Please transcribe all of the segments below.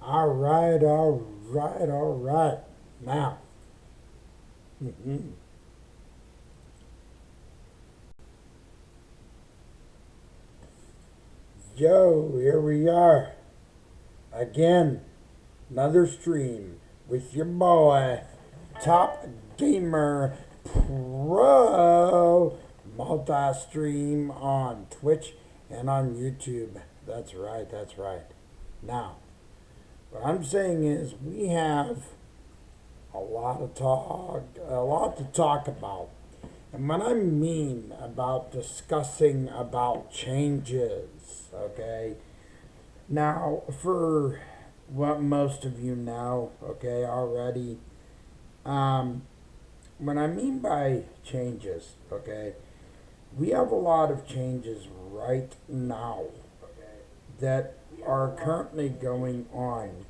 All right, all right, all right. Now, yo, here we are again. Another stream with your boy, Top Gamer Pro. Multi stream on Twitch and on YouTube. That's right, that's right. Now, what I'm saying is we have a lot to talk about. And what I mean about discussing about changes, okay? Now, for what most of you know, okay, already, um, what I mean by changes, okay, we have a lot of changes right now that are currently going on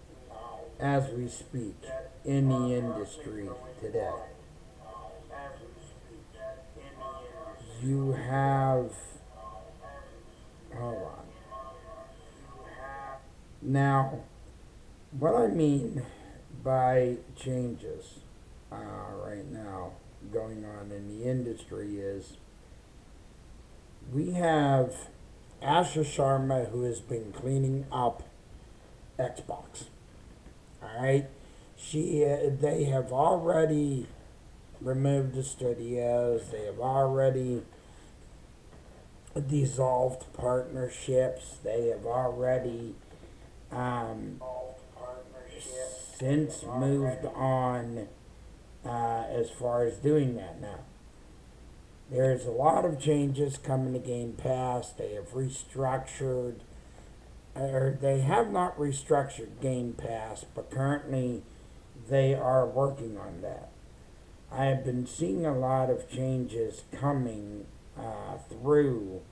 as we speak in the industry today. You have, hold on. Now, what I mean by changes right now going on in the industry is we have Asha Sharma who has been cleaning up Xbox. All right, they have already removed the studios. They have already dissolved partnerships. They have already um, since moved on as far as doing that now. There's a lot of changes coming to Game Pass. They have restructured, or they have not restructured Game Pass, but currently they are working on that. I have been seeing a lot of changes coming through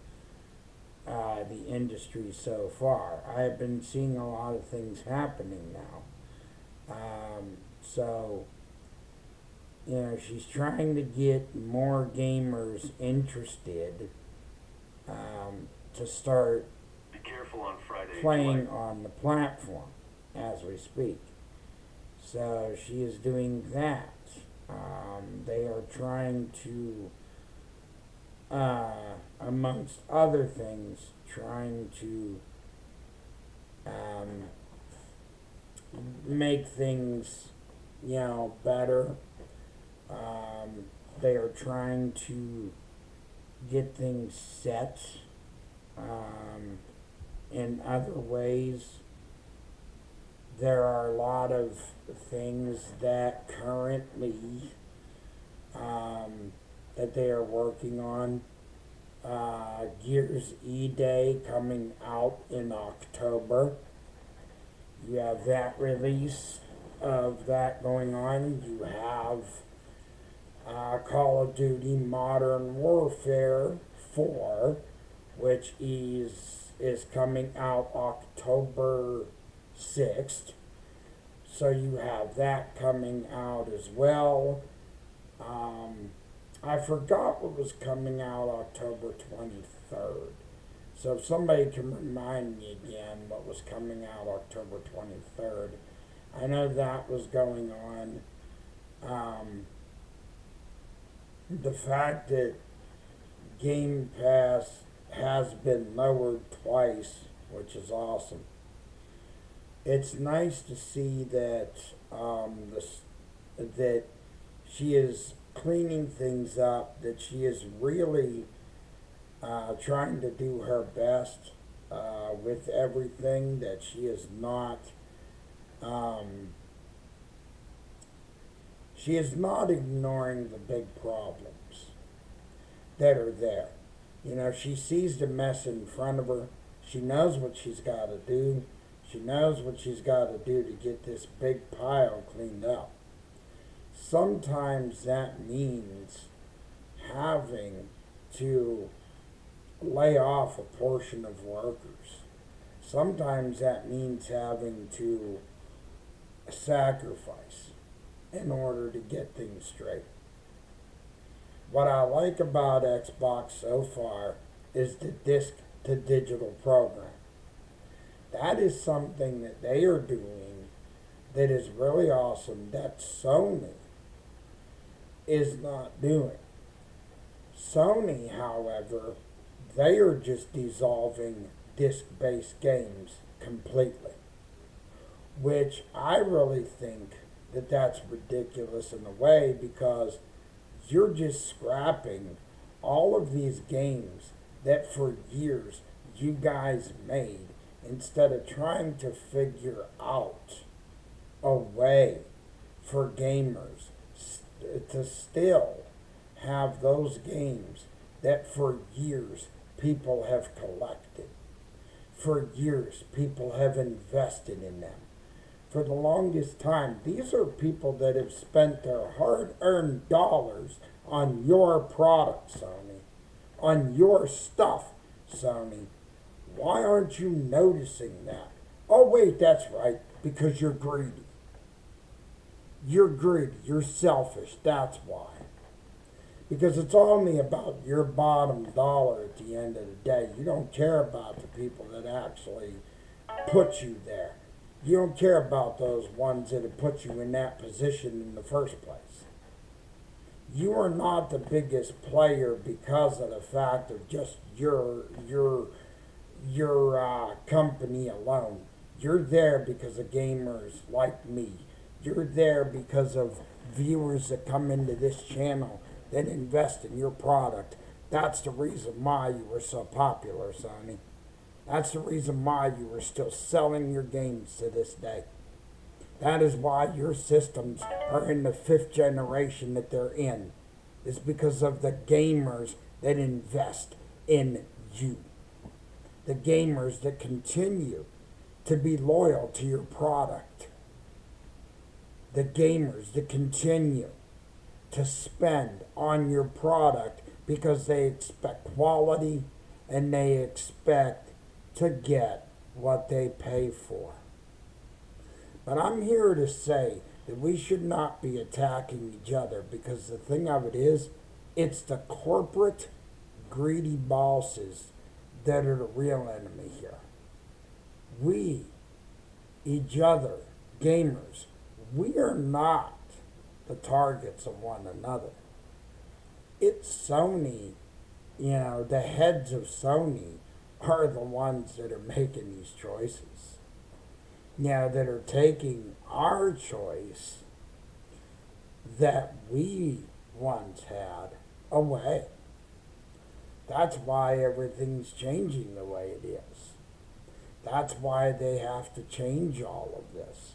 the industry so far. I have been seeing a lot of things happening now. So, she's trying to get more gamers interested to start Be careful on Friday. playing on the platform as we speak. So she is doing that. They are trying to, amongst other things, trying to make things, better. They are trying to get things set in other ways. There are a lot of things that currently that they are working on. Gears E Day coming out in October. You have that release of that going on. You have Call of Duty Modern Warfare 4, which is coming out October 6th. So you have that coming out as well. I forgot what was coming out October 23rd. So if somebody can remind me again what was coming out October 23rd. I know that was going on. The fact that Game Pass has been lowered twice, which is awesome. It's nice to see that that she is cleaning things up. That she is really trying to do her best with everything. That she is not. She is not ignoring the big problems that are there. She sees the mess in front of her. She knows what she's got to do. She knows what she's got to do to get this big pile cleaned up. Sometimes that means having to lay off a portion of workers. Sometimes that means having to sacrifice in order to get things straight. What I like about Xbox so far is the disc to digital program. That is something that they are doing that is really awesome that Sony is not doing. Sony, however, they are just dissolving disc-based games completely, which I really think that that's ridiculous in a way because you're just scrapping all of these games that for years you guys made instead of trying to figure out a way for gamers to still have those games that for years people have collected. For years people have invested in them. For the longest time, these are people that have spent their hard-earned dollars on your product, Sony, on your stuff, Sony. Why aren't you noticing that? Oh, wait, that's right, because you're greedy. You're greedy, you're selfish, that's why. Because it's only about your bottom dollar at the end of the day. You don't care about the people that actually put you there. You don't care about those ones that have put you in that position in the first place. You are not the biggest player because of the fact of just your company alone. You're there because of gamers like me. You're there because of viewers that come into this channel that invest in your product. That's the reason why you were so popular, Sony. That's the reason why you are still selling your games to this day. That is why your systems are in the 5th generation that they're in. It's because of the gamers that invest in you. The gamers that continue to be loyal to your product. The gamers that continue to spend on your product because they expect quality and they expect to get what they pay for. But I'm here to say that we should not be attacking each other because the thing of it is, it's the corporate greedy bosses that are the real enemy here. We, each other, gamers, we are not the targets of one another. It's Sony, the heads of Sony are the ones that are making these choices. That are taking our choice that we once had away. That's why everything's changing the way it is. That's why they have to change all of this.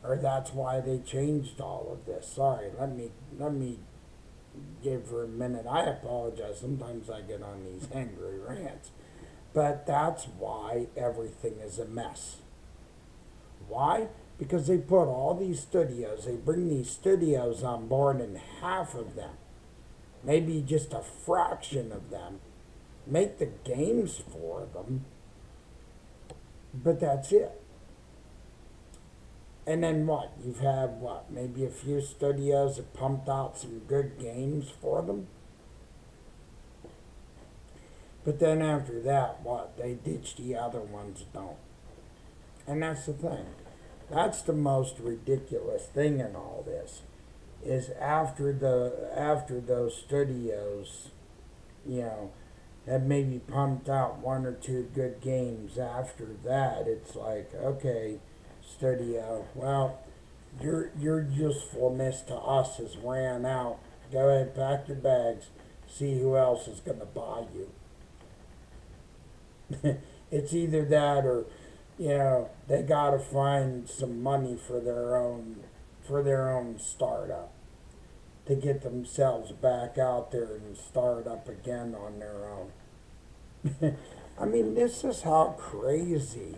Or that's why they changed all of this. Sorry, let me give for a minute. I apologize. Sometimes I get on these angry rants. But that's why everything is a mess. Why? Because they put all these studios, they bring these studios on board and half of them, maybe just a fraction of them, make the games for them. But that's it. And then what? You've had maybe a few studios that pumped out some good games for them? But then after that, they ditch the other ones that don't. And that's the thing. That's the most ridiculous thing in all this. Is after those studios, have maybe pumped out one or two good games, after that it's like, okay, studio, well, your usefulness to us has ran out. Go ahead, pack your bags, see who else is going to buy you. It's either that or, they got to find some money for their own startup to get themselves back out there and start up again on their own. I mean, this is how crazy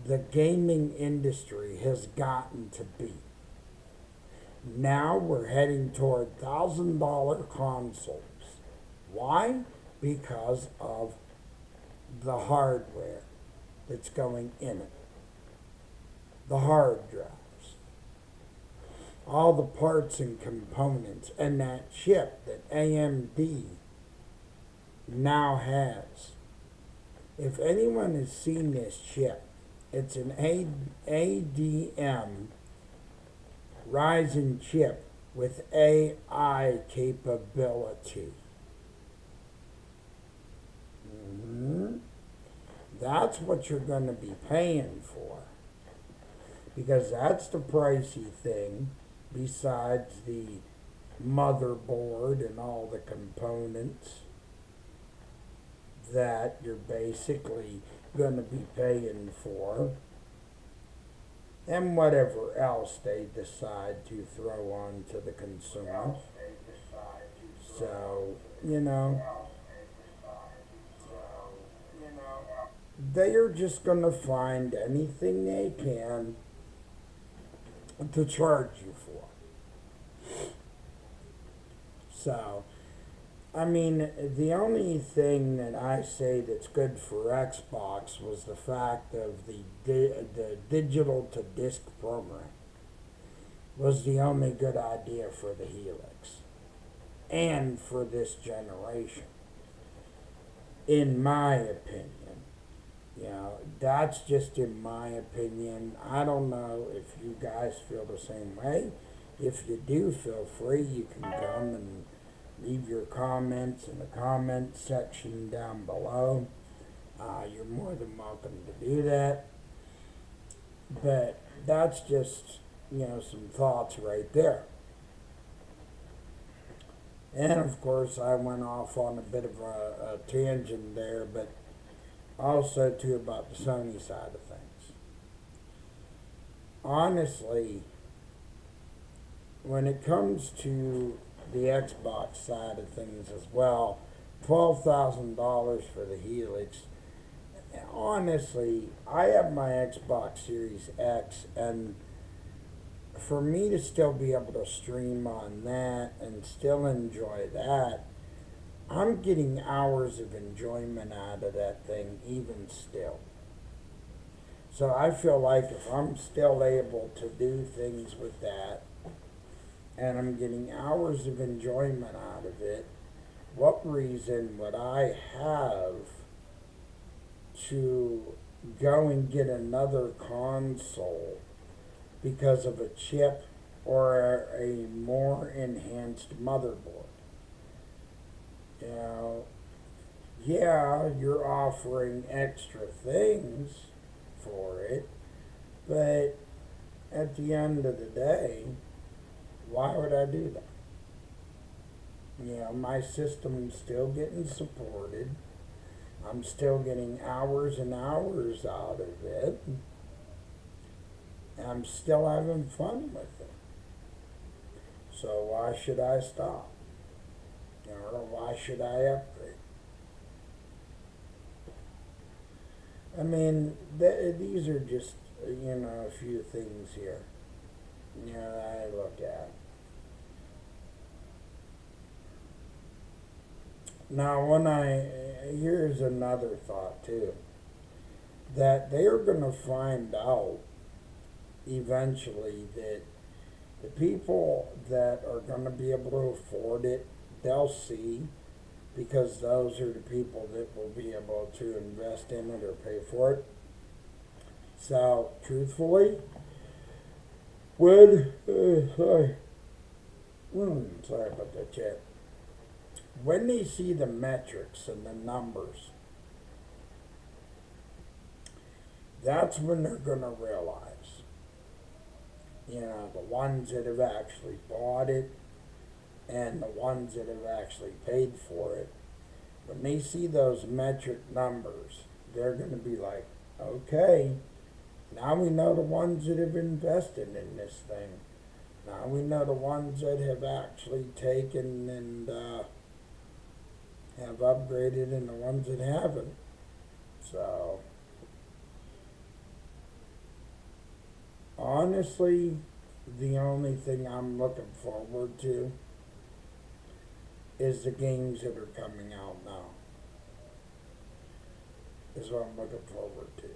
the gaming industry has gotten to be. Now we're heading toward $1,000 consoles. Why? Because of the hardware that's going in it. The hard drives. All the parts and components and that chip that AMD now has. If anyone has seen this chip, It's an ADM Ryzen chip with AI capability. Mhm. That's what you're going to be paying for. Because that's the pricey thing, besides the motherboard and all the components that you're basically going to be paying for, and whatever else they decide to throw on to the consumer. So, they are just going to find anything they can to charge you for. So, I mean, the only thing that I say that's good for Xbox was the fact of the digital to disc program was the only good idea for the Helix and for this generation, in my opinion. That's just in my opinion. I don't know if you guys feel the same way. If you do, feel free. You can come and leave your comments in the comment section down below. You're more than welcome to do that. But that's just, some thoughts right there. And of course, I went off on a bit of a tangent there, but also too about the Sony side of things. Honestly, when it comes to the Xbox side of things as well, $12,000 for the Helix. Honestly, I have my Xbox Series X, and for me to still be able to stream on that and still enjoy that, I'm getting hours of enjoyment out of that thing even still. So I feel like if I'm still able to do things with that, and I'm getting hours of enjoyment out of it, what reason would I have to go and get another console because of a chip or a more enhanced motherboard? Yeah, you're offering extra things for it, but at the end of the day, why would I do that? My system's still getting supported. I'm still getting hours and hours out of it. And I'm still having fun with it. So why should I stop? Or why should I upgrade? I mean, these are just, a few things here that I look at. Now, here's another thought too, that they are going to find out eventually that the people that are going to be able to afford it, they'll see, because those are the people that will be able to invest in it or pay for it. So, truthfully, sorry about that, chat. When they see the metrics and the numbers, that's when they're going to realize, the ones that have actually bought it and the ones that have actually paid for it, when they see those metric numbers, they're going to be like, okay, now we know the ones that have invested in this thing. Now we know the ones that have actually taken and have upgraded and the ones that haven't. So, honestly, the only thing I'm looking forward to is the games that are coming out now. Is what I'm looking forward to.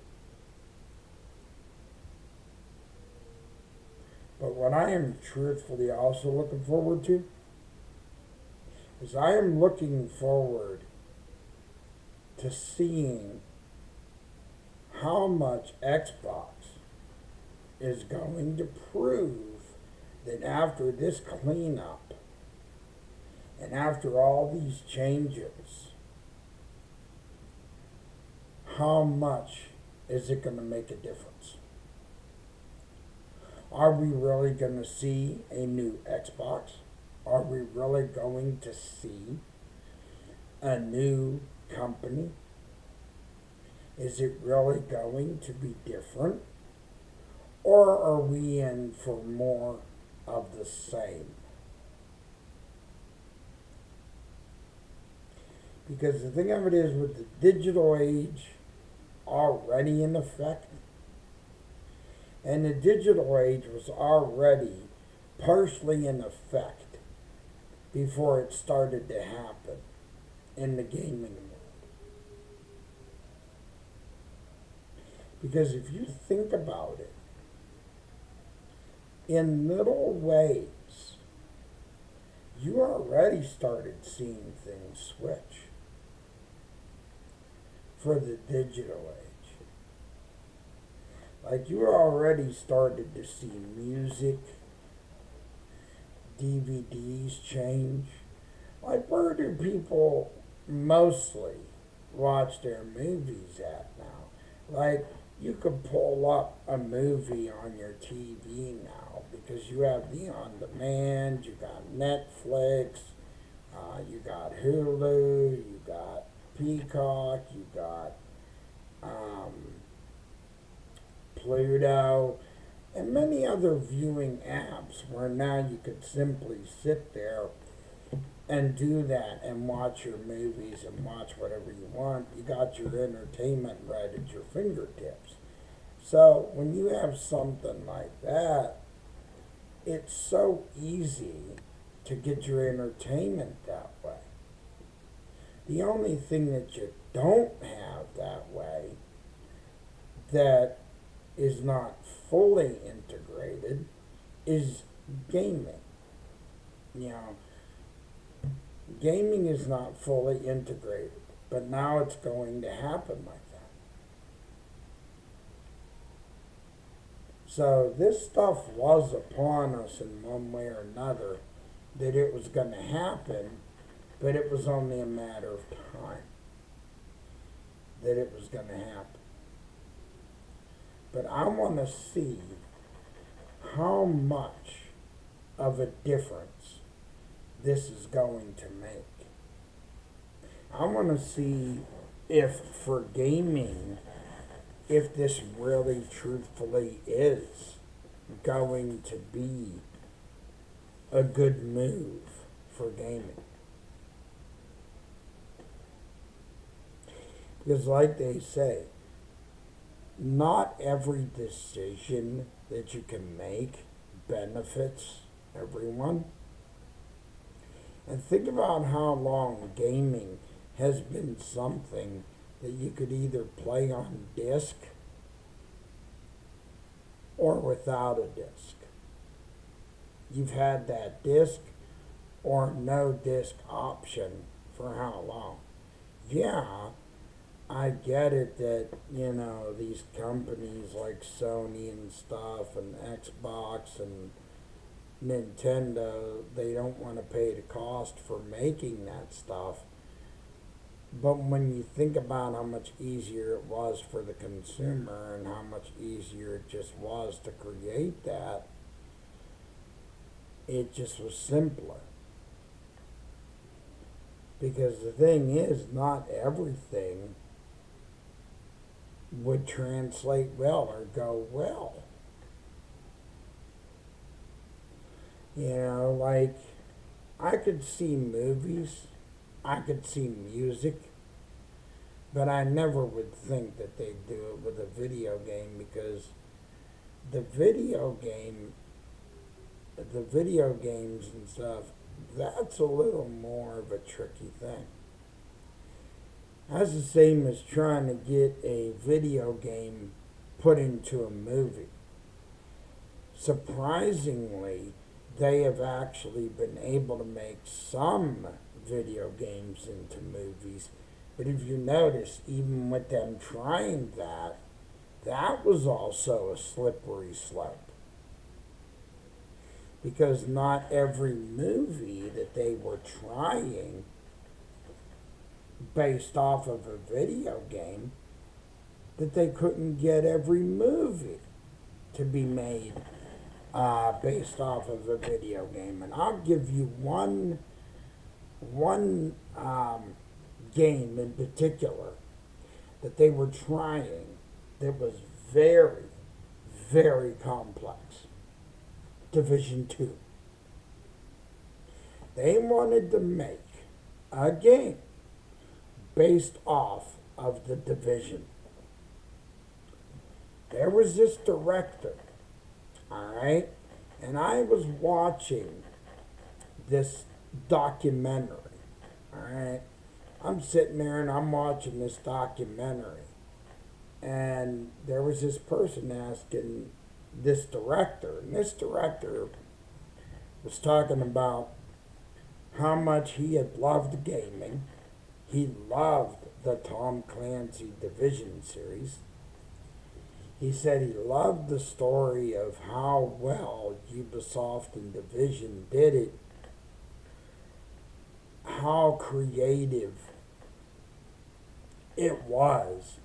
But what I am truthfully also looking forward to is I am looking forward to seeing how much Xbox is going to prove that after this cleanup and after all these changes, how much is it going to make a difference? Are we really going to see a new Xbox? Are we really going to see a new company? Is it really going to be different? Or are we in for more of the same? Because the thing of it is, with the digital age already in effect, and the digital age was already partially in effect before it started to happen in the gaming world. Because if you think about it, in little ways, you already started seeing things switch for the digital age. Like, you already started to see music, DVDs change. Like, where do people mostly watch their movies at now? Like, you could pull up a movie on your TV now because you have the on-demand, you got Netflix, you got Hulu, you got Peacock, you got Pluto, and many other viewing apps where now you could simply sit there and do that and watch your movies and watch whatever you want. You got your entertainment right at your fingertips. So when you have something like that, it's so easy to get your entertainment that way. The only thing that you don't have that way, that is not fully integrated, is gaming. You know, gaming is not fully integrated, but now it's going to happen like that. So this stuff was upon us in one way or another, that it was going to happen, but it was only a matter of time that it was going to happen. But I want to see how much of a difference this is going to make. I want to see if, for gaming, if this really truthfully is going to be a good move for gaming. Because like they say, not every decision that you can make benefits everyone. And think about how long gaming has been something that you could either play on disc or without a disc. You've had that disc or no disc option for how long? Yeah, I get it that, you know, these companies like Sony and stuff and Xbox and Nintendo, they don't want to pay the cost for making that stuff. But when you think about how much easier it was for the consumer and how much easier it just was to create that, it just was simpler. Because the thing is, not everything would translate well or go well. You know, like, I could see movies, I could see music, but I never would think that they'd do it with a video game, because the video games and stuff, that's a little more of a tricky thing. That's the same as trying to get a video game put into a movie. Surprisingly, they have actually been able to make some video games into movies. But if you notice, even with them trying that, that was also a slippery slope. Because not every movie that they were trying based off of a video game, that they couldn't get every movie to be made based off of a video game. And I'll give you one game in particular that they were trying that was very, very complex. Division 2. They wanted to make a game based off of the Division. There was this director, alright, and I was watching this documentary, alright. I'm sitting there and I'm watching this documentary, and there was this person asking this director, and this director was talking about how much he had loved gaming. He loved the Tom Clancy Division series. He said he loved the story of how well Ubisoft and Division did it, how creative it was.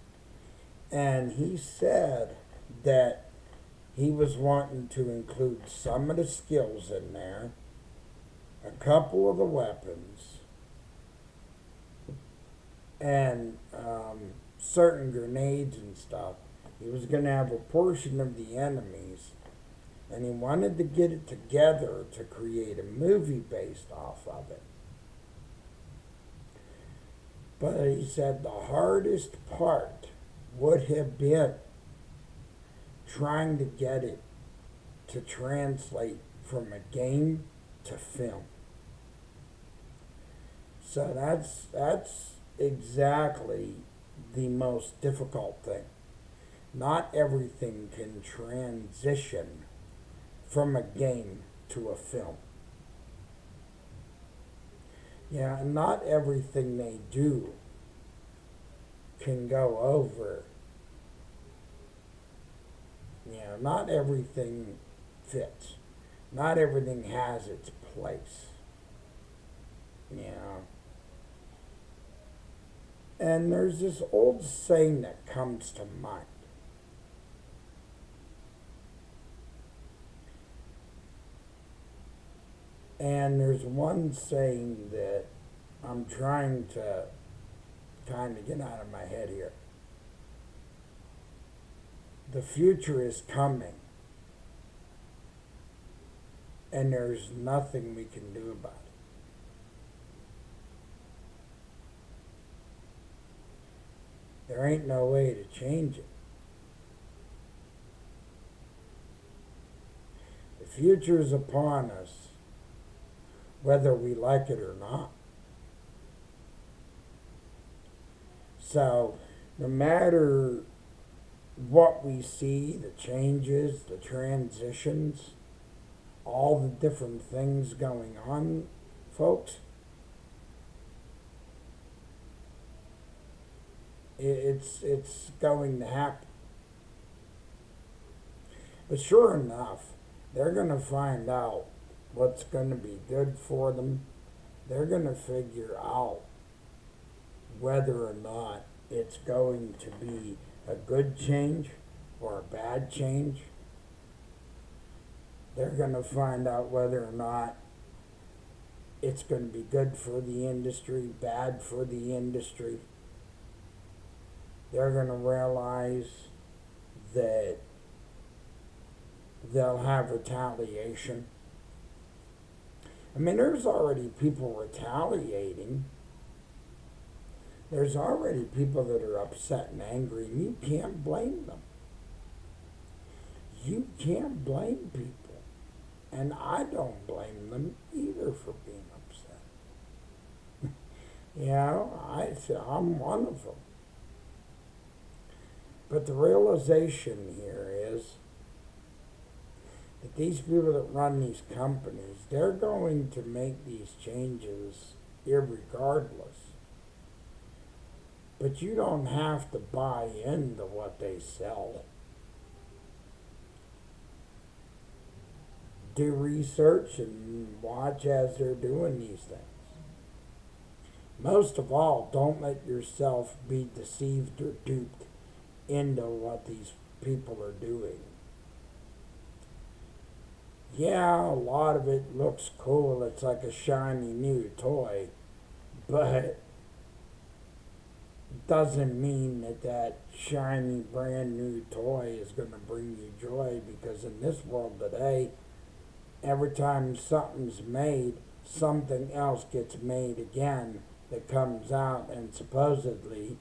And he said that he was wanting to include some of the skills in there, a couple of the weapons, and certain grenades and stuff. He was going to have a portion of the enemies, and he wanted to get it together to create a movie based off of it. But he said the hardest part would have been trying to get it to translate from a game to film. So that's exactly the most difficult thing. Not everything can transition from a game to a film. Yeah, not everything they do can go over. Not everything fits. Not everything has its place. And there's this old saying that comes to mind. And there's one saying that I'm trying to kind of get out of my head here. The future is coming, and there's nothing we can do about it. There ain't no way to change it. The future is upon us, whether we like it or not. So, no matter what we see, the changes, the transitions, all the different things going on, folks, it's going to happen. But sure enough, they're going to find out what's going to be good for them. They're going to figure out whether or not it's going to be a good change or a bad change. They're going to find out whether or not it's going to be good for the industry, bad for the industry. They're going to realize that they'll have retaliation. I mean, there's already people retaliating. There's already people that are upset and angry, and you can't blame them. You can't blame people. And I don't blame them either for being upset. I'm one of them. But the realization here is that these people that run these companies, they're going to make these changes irregardless. but you don't have to buy into what they sell. Do research and watch as they're doing these things. Most of all, don't let yourself be deceived or duped into what these people are doing. Yeah, a lot of it looks cool. It's like a shiny new toy, but doesn't mean that that shiny brand new toy is going to bring you joy, because in this world today, every time something's made, something else gets made again that comes out, and supposedly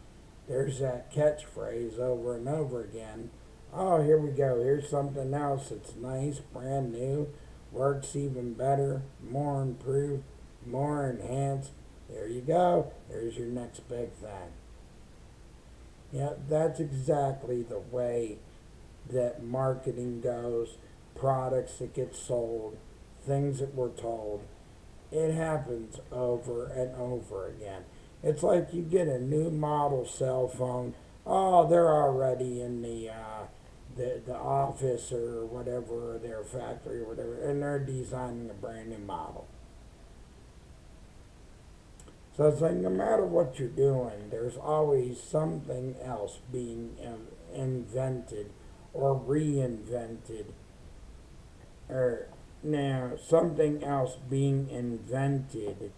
there's that catchphrase over and over again. Oh, here we go. Here's something else that's nice, brand new, works even better, more improved, more enhanced. There you go. There's your next big thing. Yeah, that's exactly the way that marketing goes, products that get sold, things that we're told. It happens over and over again. It's like you get a new model cell phone. Oh, they're already in the office or whatever, or their factory or whatever, and they're designing a brand new model. So it's like no matter what you're doing, there's always something else being invented or reinvented, or now something else being invented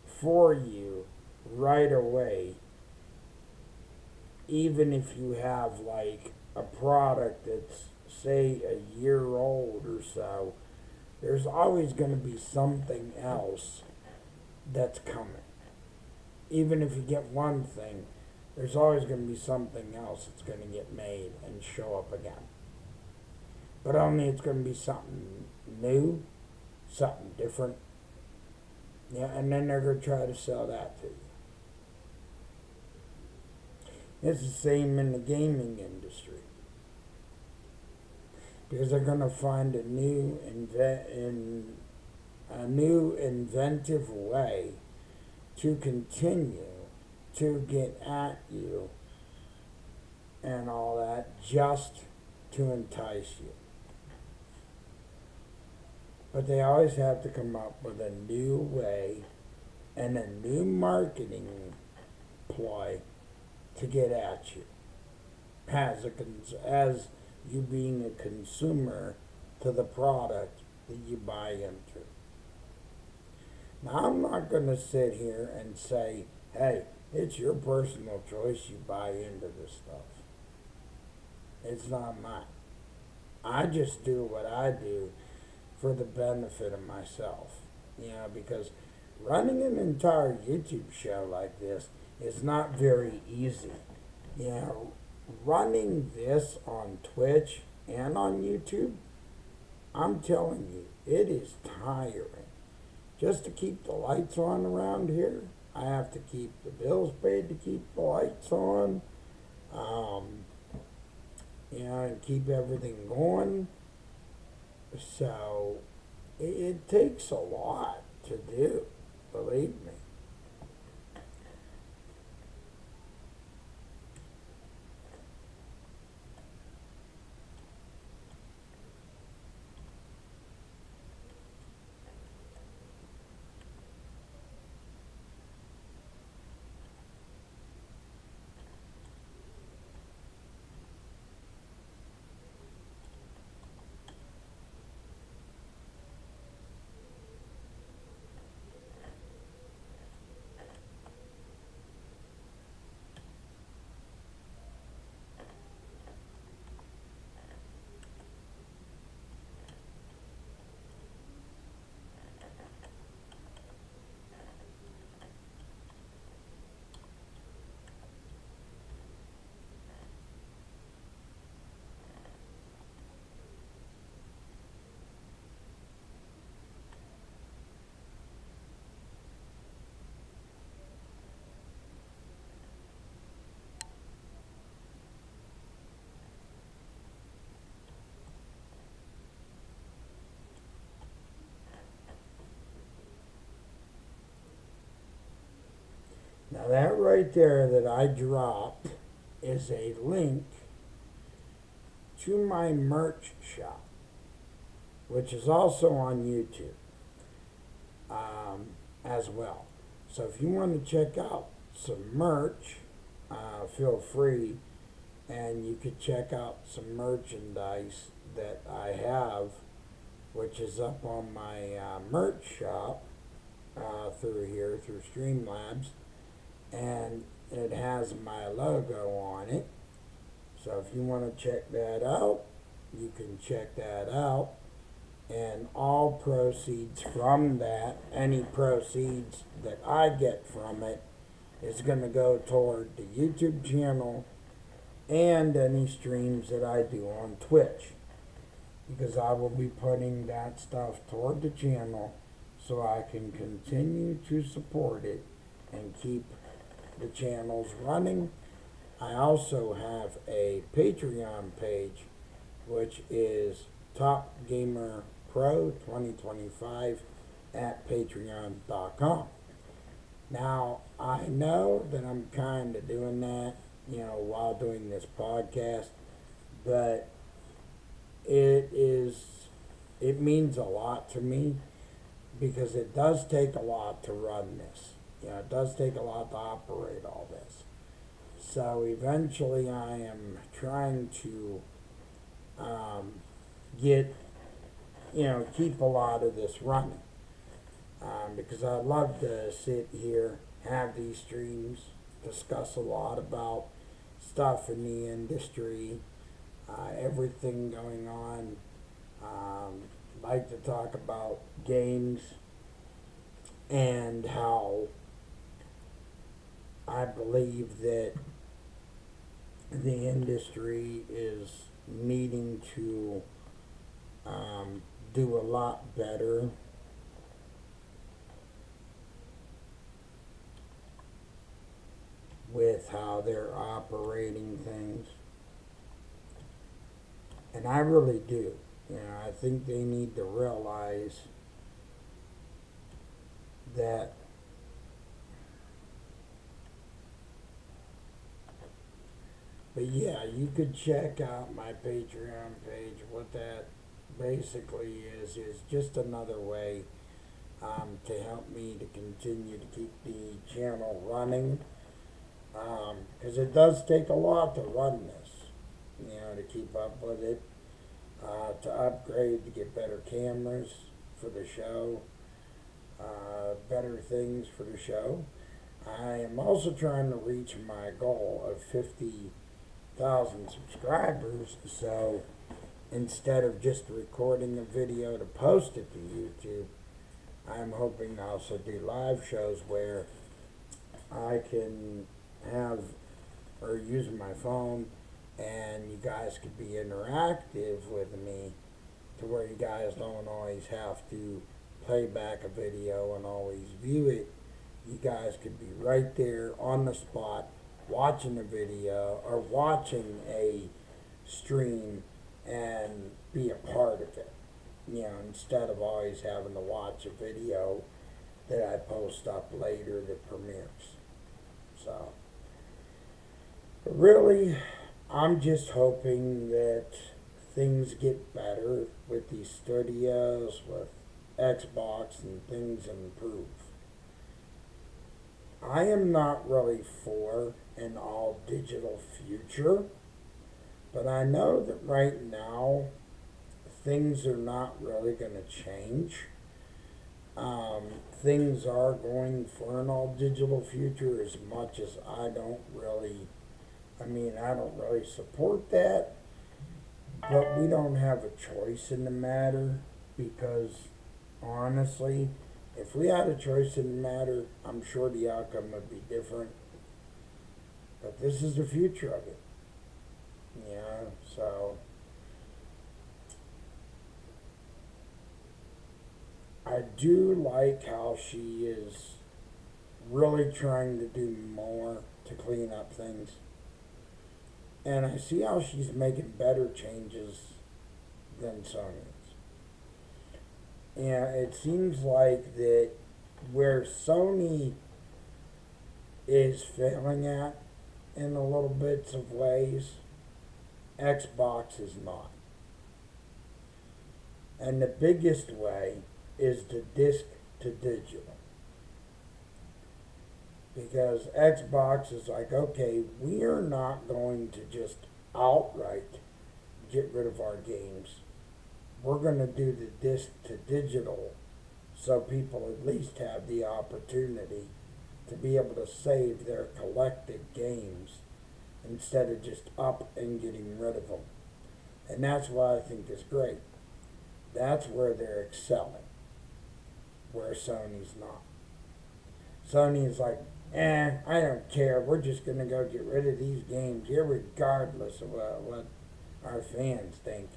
for you right away, even if you have like a product that's say a year old or so. There's always going to be something else that's coming. Even if you get one thing, there's always going to be something else that's going to get made and show up again. But only it's going to be something new, something different. Yeah, and then they're going to try to sell that to you. It's the same in the gaming industry. Because they're going to find a new inventive way to continue to get at you and all that, just to entice you. But they always have to come up with a new way and a new marketing ploy to get at you as you being a consumer to the product that you buy into. Now, I'm not going to sit here and say, hey, it's your personal choice you buy into this stuff. It's not mine. I just do what I do for the benefit of myself. Because running an entire YouTube show like this is not very easy. Running this on Twitch and on YouTube, I'm telling you, it is tiring. Just to keep the lights on around here, I have to keep the bills paid to keep the lights on, and keep everything going. So, it takes a lot to do, believe me. Now that right there that I dropped is a link to my merch shop, which is also on YouTube as well. So if you want to check out some merch, feel free, and you could check out some merchandise that I have, which is up on my merch shop through here, through Streamlabs, and it has my logo on it. So if you want to check that out, you can check that out. And all proceeds from that, any proceeds that I get from it, is going to go toward the YouTube channel and any streams that I do on Twitch. Because I will be putting that stuff toward the channel so I can continue to support it and keep the channels running. I also have a Patreon page, which is Top Gamer Pro 2025 at patreon.com. Now, I know that I'm kind of doing that, while doing this podcast, but it means a lot to me because it does take a lot to run this. It does take a lot to operate all this. So eventually I am trying to keep a lot of this running. Because I'd love to sit here, have these streams, discuss a lot about stuff in the industry, everything going on. Like to talk about games and how I believe that the industry is needing to do a lot better with how they're operating things. And I really do. I think they need to realize that but yeah, you could check out my Patreon page. What that basically is just another way to help me to continue to keep the channel running. Because it does take a lot to run this, to keep up with it, to upgrade, to get better cameras for the show, better things for the show. I am also trying to reach my goal of 50,000 subscribers, so instead of just recording a video to post it to YouTube, I'm hoping to also do live shows where I can have or use my phone and you guys could be interactive with me to where you guys don't always have to play back a video and always view it. You guys could be right there on the spot watching a video or watching a stream and be a part of it, instead of always having to watch a video that I post up later that premieres. So, but really, I'm just hoping that things get better with these studios, with Xbox, and things improve. I am not really for an all digital future, but I know that right now things are not really going to change. Things are going for an all digital future as much as I don't really support that, but we don't have a choice in the matter because honestly, if we had a choice in the matter, I'm sure the outcome would be different. But this is the future of it. So I do like how she is really trying to do more to clean up things. And I see how she's making better changes than Sony is. And it seems like that where Sony is failing at in a little bits of ways, Xbox is not. And the biggest way is the disc to digital. Because Xbox is like, okay, we are not going to just outright get rid of our games. We're going to do the disc to digital so people at least have the opportunity to be able to save their collected games instead of just up and getting rid of them. And that's what I think is great. That's where they're excelling, where Sony's not. Sony is like, I don't care. We're just going to go get rid of these games, regardless of what our fans think.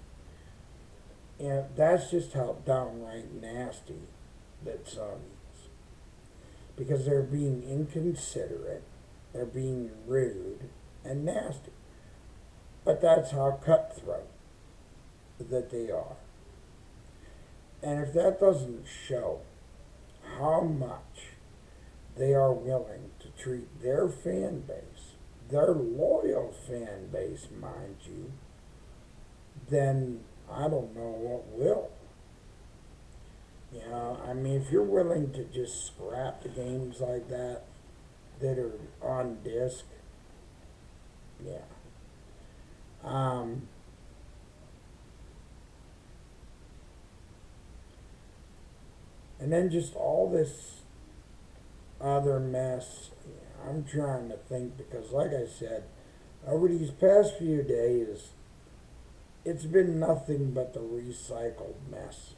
That's just how downright nasty that Sony is. Because they're being inconsiderate, they're being rude and nasty. But that's how cutthroat that they are. And if that doesn't show how much they are willing to treat their fan base, their loyal fan base, mind you, then I don't know what will. I mean, if you're willing to just scrap the games like that are on disc, yeah. And then just all this other mess. I'm trying to think because, like I said, over these past few days, it's been nothing but the recycled mess.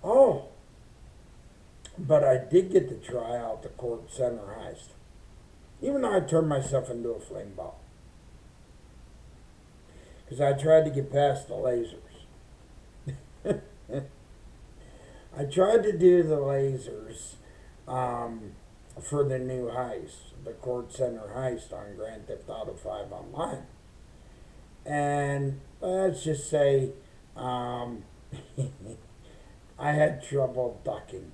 Oh, but I did get to try out the Court Center heist. Even though I turned myself into a flame ball. Because I tried to get past the lasers. I tried to do the lasers for the new heist, the Court Center heist on Grand Theft Auto 5 Online. And let's just say I had trouble ducking.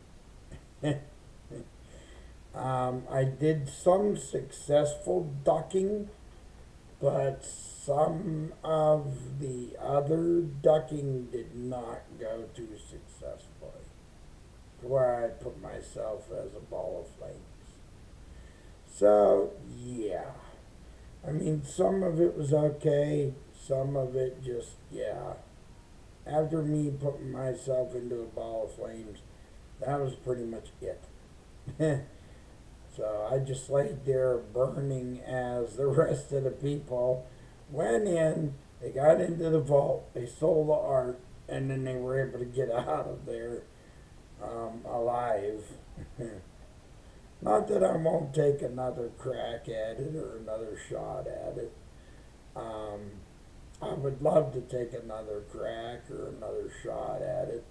I did some successful ducking, but some of the other ducking did not go too successfully, to where I put myself as a ball of flames. So, yeah. I mean, some of it was okay, some of it just, yeah. After me putting myself into a ball of flames, that was pretty much it. So I just laid there burning as the rest of the people went in, they got into the vault, they stole the art, and then they were able to get out of there alive. Not that I won't take another crack at it or another shot at it. I would love to take another crack or another shot at it.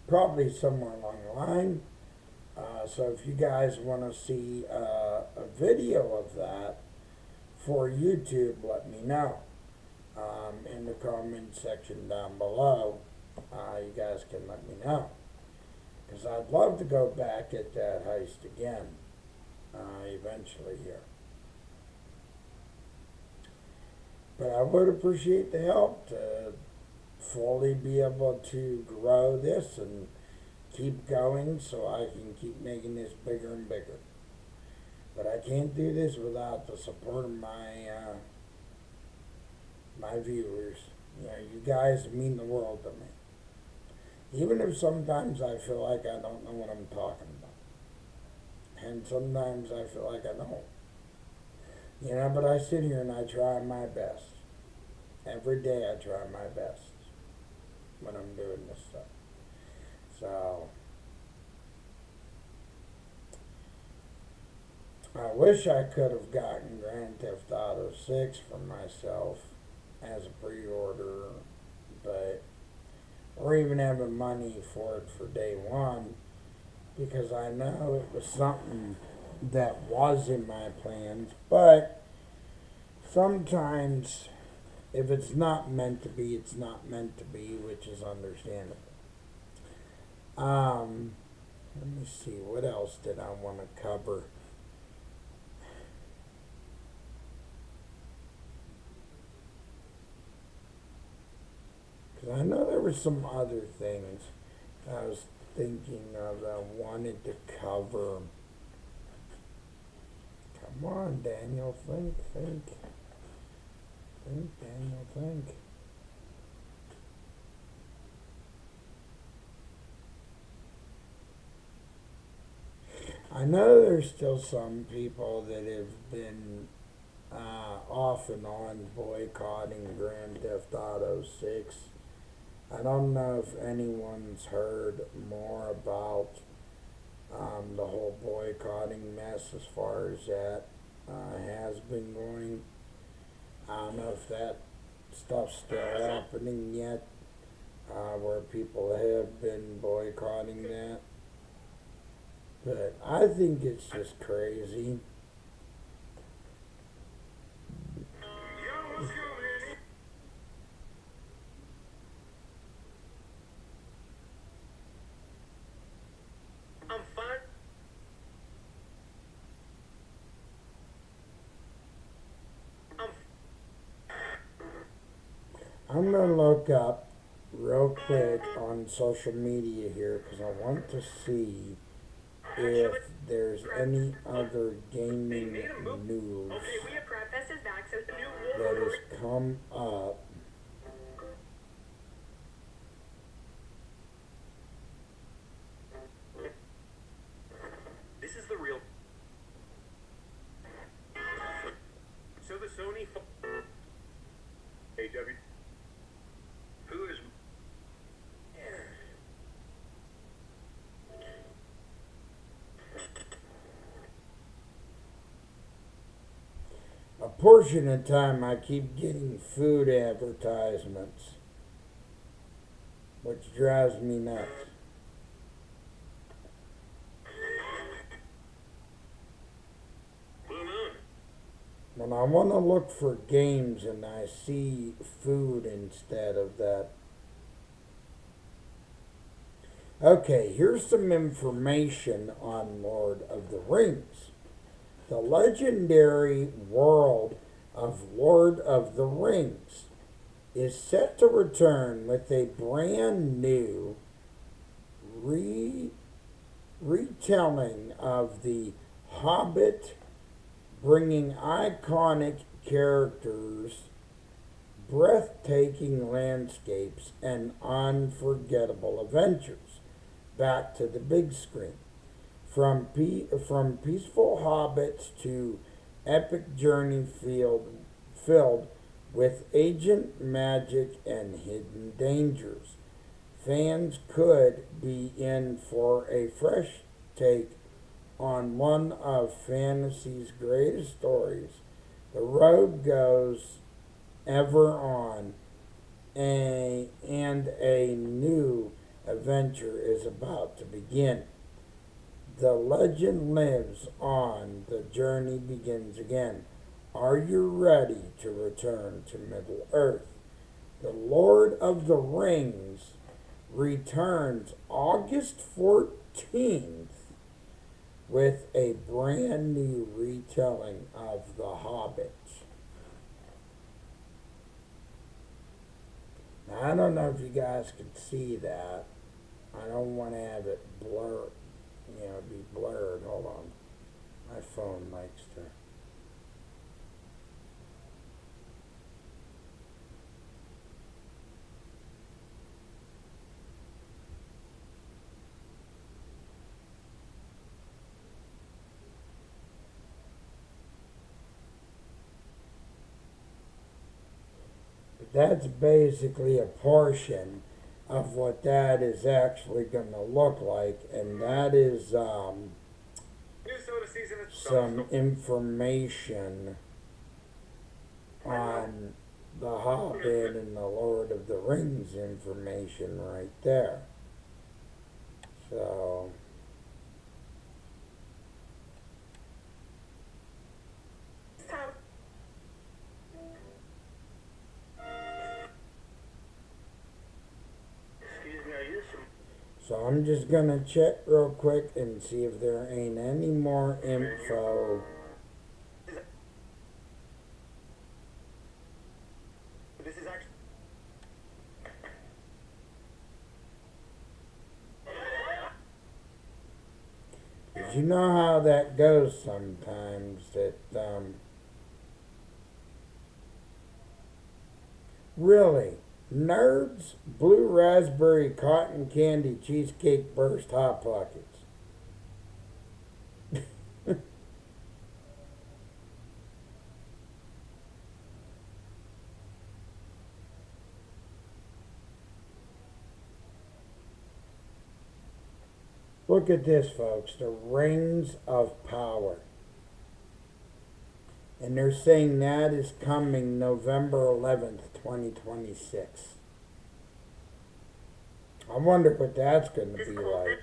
Probably somewhere along the line. So if you guys want to see a video of that for YouTube, let me know in the comment section down below. You guys can let me know. Because I'd love to go back at that heist again eventually here. But I would appreciate the help to fully be able to grow this and keep going so I can keep making this bigger and bigger. But I can't do this without the support of my viewers. You guys mean the world to me. Even if sometimes I feel like I don't know what I'm talking about. And sometimes I feel like I don't. But I sit here and I try my best. Every day I try my best when I'm doing this stuff. So, I wish I could have gotten Grand Theft Auto 6 for myself as a pre-order, or even having money for it for day one, because I know it was something that was in my plans, but sometimes if it's not meant to be, it's not meant to be, which is understandable. Let me see, what else did I want to cover? Because I know there were some other things I was thinking of that I wanted to cover. Come on, Daniel, think. Think, Daniel, think. I know there's still some people that have been off and on boycotting Grand Theft Auto 6. I don't know if anyone's heard more about the whole boycotting mess as far as that has been going. I don't know if that stuff's still happening yet, where people have been boycotting that. But I think it's just crazy. I'm fine. I'm going to look up real quick on social media here because I want to see if there's any other gaming news Okay, we have Crab Fest is back, so the new that has come up. This is the real. So the Sony. AW. Who is? A portion of the time I keep getting food advertisements, which drives me nuts. Blue Moon. When I want to look for games and I see food instead of that. Okay, here's some information on Lord of the Rings. The legendary world of Lord of the Rings is set to return with a brand new retelling of the Hobbit, bringing iconic characters, breathtaking landscapes, and unforgettable adventures back to the big screen. From peaceful hobbits to epic journey filled with ancient magic and hidden dangers, fans could be in for a fresh take on one of fantasy's greatest stories. The road goes ever on, and a new adventure is about to begin. The legend lives on, the journey begins again. Are you ready to return to Middle Earth? The Lord of the Rings returns August 14th with a brand new retelling of The Hobbit. Now, I don't know if you guys can see that. I don't want to have it blur, be blurred. Hold on. My phone likes to. But that's basically a portion of what that is actually going to look like, and that is New soda season is some information on the Hobbit and the Lord of the Rings information right there. So Excuse me, are you some? So I'm just gonna check real quick and see if there ain't any more info. This is actually. Cause you know how that goes sometimes. That really, nerds, blue raspberry cotton candy cheesecake burst hot pockets. Look at this, folks. The Rings of Power. And they're saying that is coming November 11th, 2026. I wonder what that's going to be like.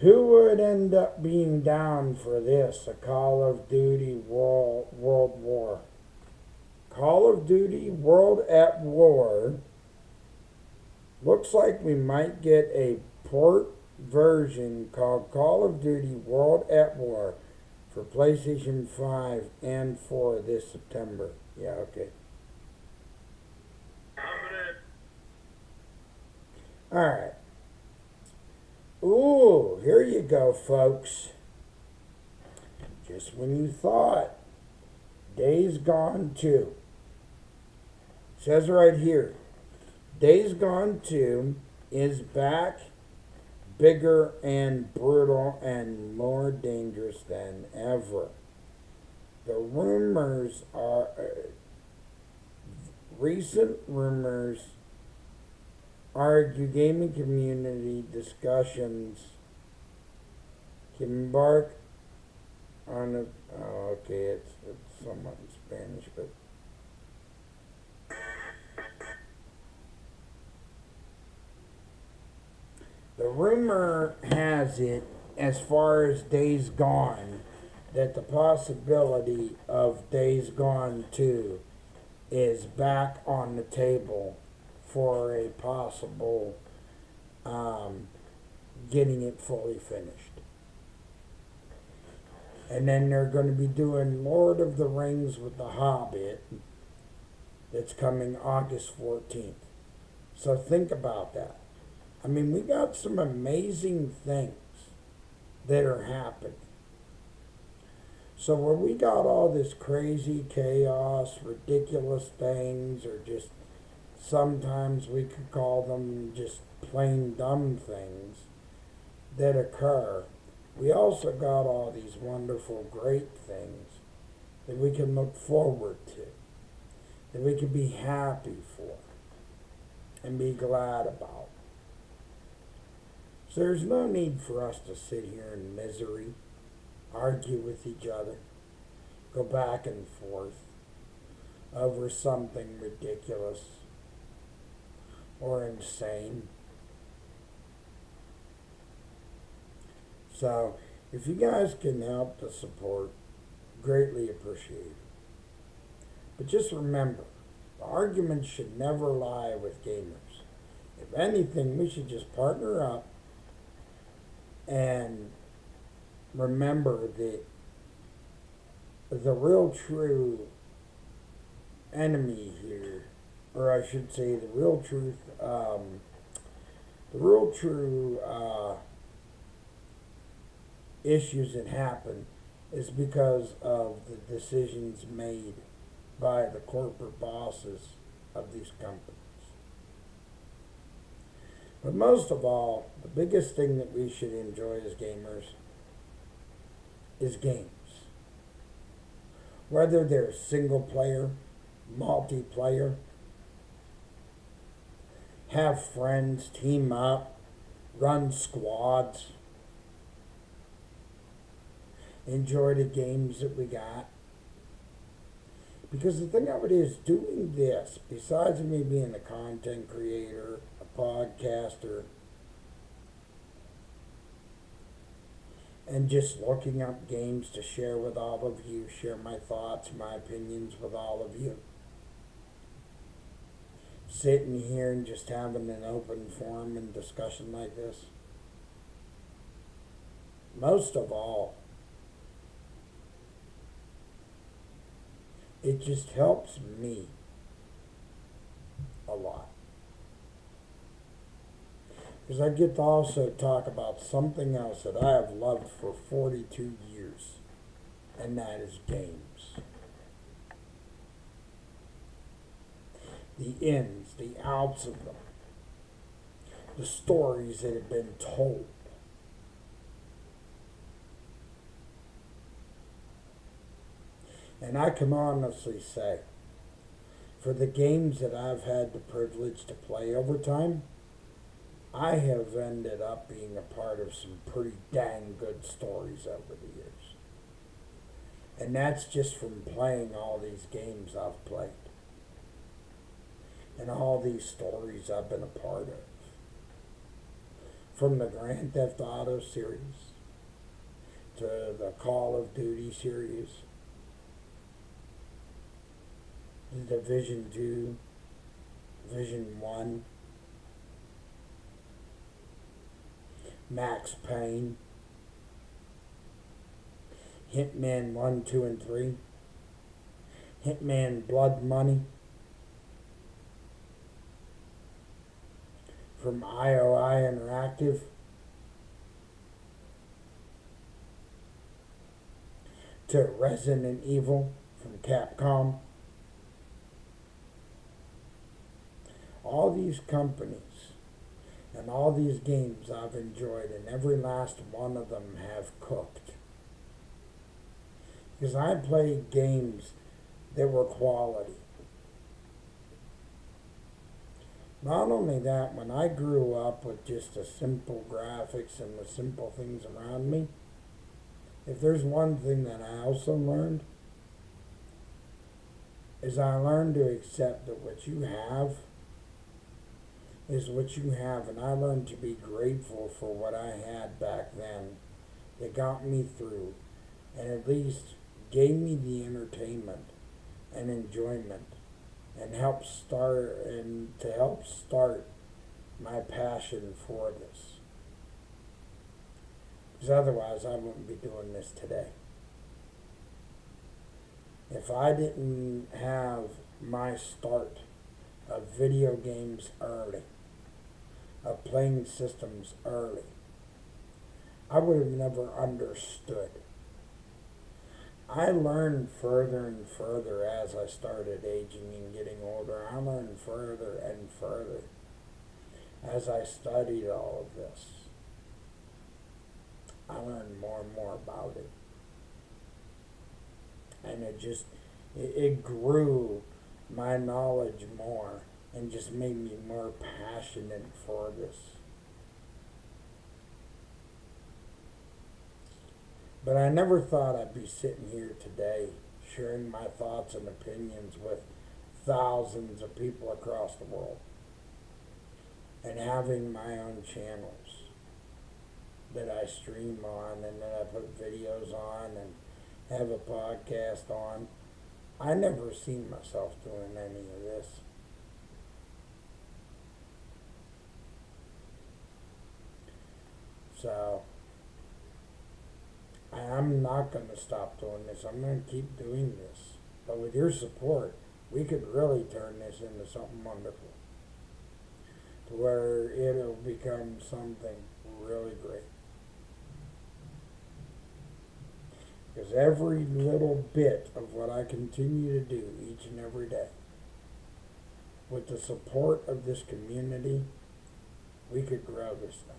Who would end up being down for this? A Call of Duty World War. Call of Duty World at War. Looks like we might get a port version called Call of Duty World at War for PlayStation 5 and 4 this September. Yeah, okay. Alright. Ooh, here you go, folks. Just when you thought Days Gone 2. Says right here, Days Gone 2 is back, bigger and brutal and more dangerous than ever. The rumors are, recent rumors argue gaming community discussions can embark on a, oh, okay, it's somewhat in Spanish, but the rumor has it, as far as Days Gone, that the possibility of Days Gone 2 is back on the table for a possible getting it fully finished. And then they're going to be doing Lord of the Rings with the Hobbit that's coming August 14th. So think about that. I mean, we got some amazing things that are happening. So where we got all this crazy chaos, ridiculous things, or just sometimes we could call them just plain dumb things that occur, we also got all these wonderful, great things that we can look forward to, that we can be happy for, and be glad about. So there's no need for us to sit here in misery, argue with each other, go back and forth over something ridiculous or insane. So, if you guys can help to support, greatly appreciated. But just remember, the argument should never lie with gamers. If anything, we should just partner up and remember that the real true enemy here, or I should say the real truth, issues that happen is because of the decisions made by the corporate bosses of these companies. But most of all, the biggest thing that we should enjoy as gamers is games. Whether they're single player, multiplayer, have friends, team up, run squads, enjoy the games that we got. Because the thing of it is, doing this, besides me being a content creator, a podcaster, and just looking up games to share with all of you, share my thoughts, my opinions with all of you. Sitting here and just having an open forum and discussion like this. Most of all, it just helps me a lot. Because I get to also talk about something else that I have loved for 42 years, and that is games. The ins, the outs of them, the stories that have been told. And I can honestly say, for the games that I've had the privilege to play over time, I have ended up being a part of some pretty dang good stories over the years. And that's just from playing all these games I've played. And all these stories I've been a part of. From the Grand Theft Auto series to the Call of Duty series, the Division 2, Division 1, Max Payne, Hitman 1, 2, and 3, Hitman Blood Money, from IOI Interactive, to Resident Evil from Capcom. All these companies and all these games I've enjoyed, and every last one of them have cooked. Because I played games that were quality. Not only that, when I grew up with just the simple graphics and the simple things around me, if there's one thing that I also learned, is I learned to accept that what you have is what you have, and I learned to be grateful for what I had back then that got me through and at least gave me the entertainment and enjoyment and help start my passion for this. Because otherwise I wouldn't be doing this today. If I didn't have my start of video games early, of playing systems early, I would have never understood. I learned further and further as I started aging and getting older. I learned further and further as I studied all of this. I learned more and more about it. And it grew my knowledge more and just made me more passionate for this. But I never thought I'd be sitting here today sharing my thoughts and opinions with thousands of people across the world and having my own channels that I stream on and that I put videos on and have a podcast on. I never seen myself doing any of this. So I'm not going to stop doing this. I'm going to keep doing this. But with your support, we could really turn this into something wonderful. To where it'll become something really great. Because every little bit of what I continue to do each and every day, with the support of this community, we could grow this thing.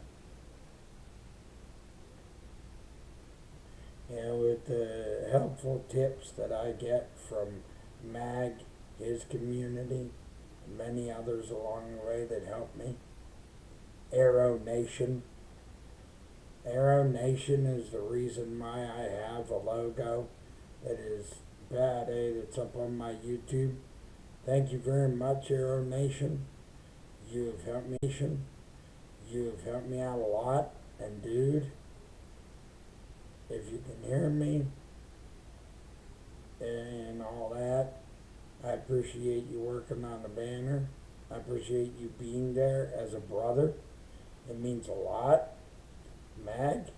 And with the helpful tips that I get from Mag, his community, and many others along the way that help me. Arrow Nation. Arrow Nation is the reason why I have a logo that is Pat A that's up on my YouTube. Thank you very much, Arrow Nation. You've helped me. You've helped me out a lot. And dude, if you can hear me and all that, I appreciate you working on the banner. I appreciate you being there as a brother. It means a lot. Mag,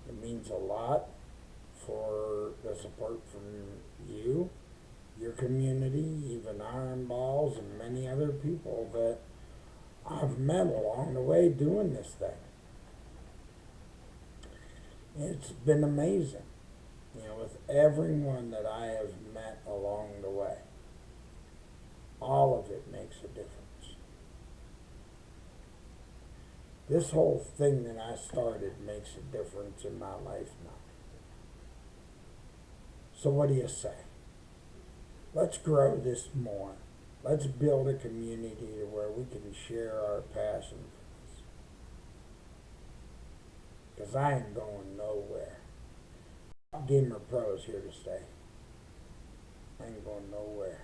it means a lot for the support from you, your community, even Iron Balls, and many other people that I've met along the way doing this thing. It's been amazing, with everyone that I have met along the way. All of it makes a difference. This whole thing that I started makes a difference in my life now. So what do you say? Let's grow this more. Let's build a community to where we can share our passion for this. Because I ain't going nowhere. Gamer Pro is here to stay. I ain't going nowhere.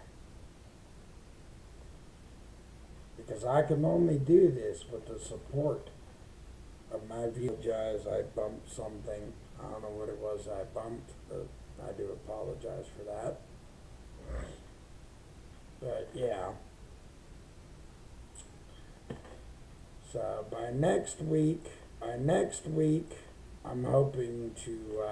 Because I can only do this with the support of my view. I bumped something. I don't know what it was I bumped, but I do apologize for that. But yeah. So by next week, I'm hoping to,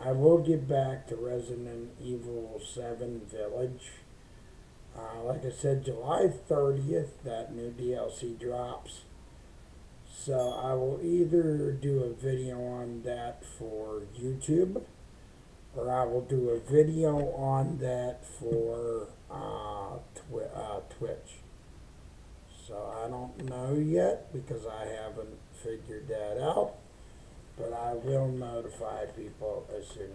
I will get back to Resident Evil 7 Village. Like I said, July 30th, that new DLC drops. So I will either do a video on that for YouTube, or I will do a video on that for Twitch. So I don't know yet because I haven't figured that out. But I will notify people as soon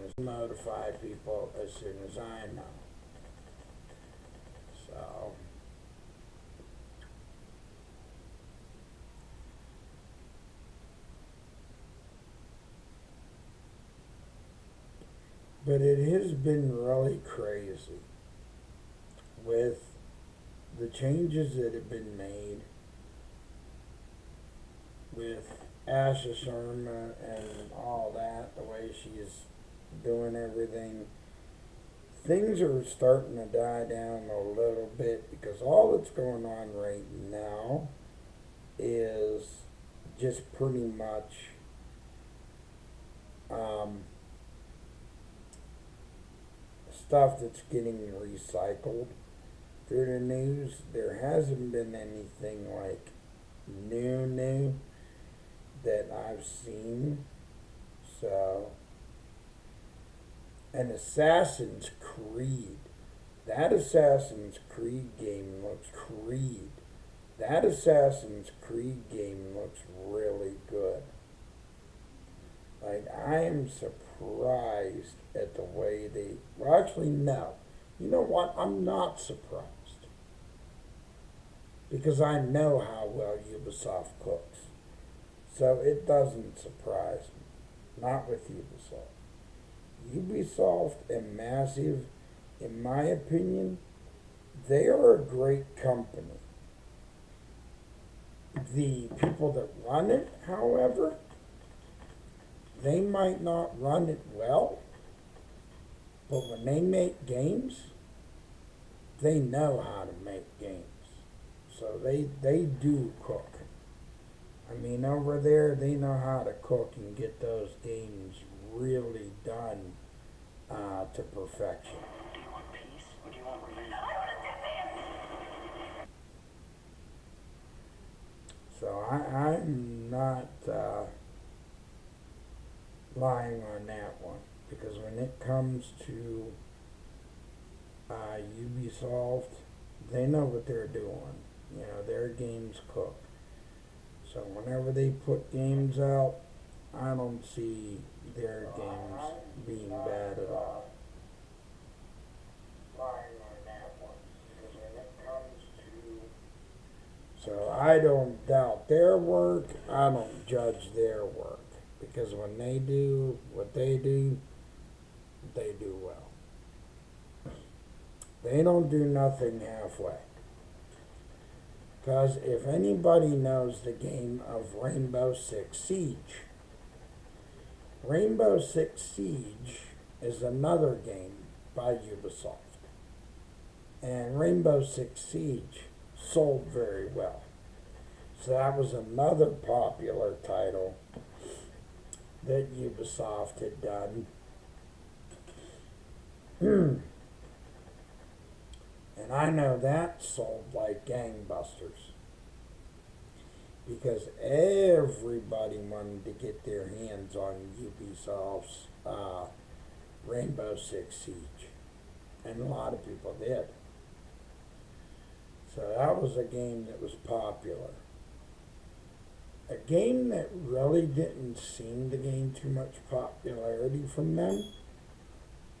as I know. So but it has been really crazy with the changes that have been made with Asha Sharma and all that, the way she's doing everything. Things are starting to die down a little bit because all that's going on right now is just pretty much stuff that's getting recycled through the news. There hasn't been anything like new that I've seen. So, and Assassin's Creed. That Assassin's Creed game looks really good. Like, I am surprised at the way no. You know what? I'm not surprised. Because I know how well Ubisoft cooks. So it doesn't surprise me. Not with Ubisoft. Ubisoft and Massive, in my opinion, they are a great company. The people that run it, however, they might not run it well, but when they make games, they know how to make games. So they do cook. I mean, over there, they know how to cook and get those games really done to perfection. Do you want peace or do you want revenge? So I'm not lying on that one, because when it comes to Ubisoft, they know what they're doing. Their games cook. So whenever they put games out, I don't see their games being bad at all. So I don't doubt their work. I don't judge their work. Because when they do what they do, they do well. They don't do nothing halfway. Because if anybody knows the game of Rainbow Six Siege, Rainbow Six Siege is another game by Ubisoft. And Rainbow Six Siege sold very well. So that was another popular title that Ubisoft had done. And I know that sold like gangbusters. Because everybody wanted to get their hands on Ubisoft's Rainbow Six Siege. And a lot of people did. So that was a game that was popular. A game that really didn't seem to gain too much popularity from them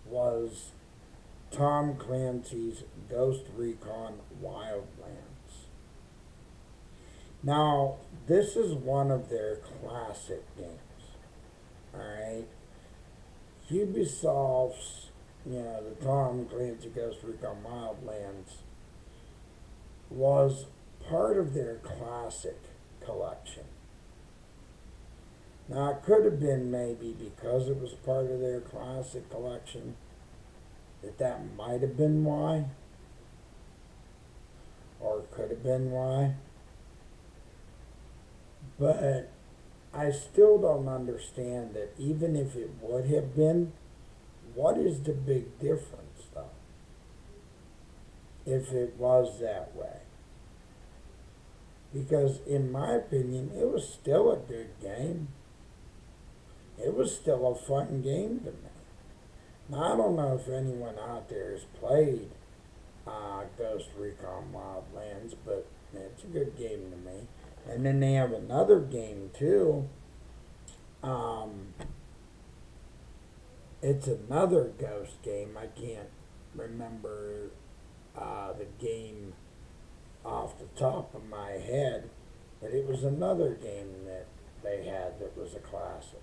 was Tom Clancy's Ghost Recon Wildlands. Now, this is one of their classic games. Alright? Ubisoft's, the Tom Clancy Ghost Recon Wildlands was part of their classic collection. Now, it could have been maybe because it was part of their classic collection that might have been why, or it could have been why. But I still don't understand that even if it would have been, what is the big difference though? If it was that way. Because in my opinion, it was still a good game. It was still a fun game to me. Now, I don't know if anyone out there has played Ghost Recon Wildlands, but it's a good game to me. And then they have another game too. It's another Ghost game. I can't remember the game off the top of my head, but it was another game that they had that was a classic.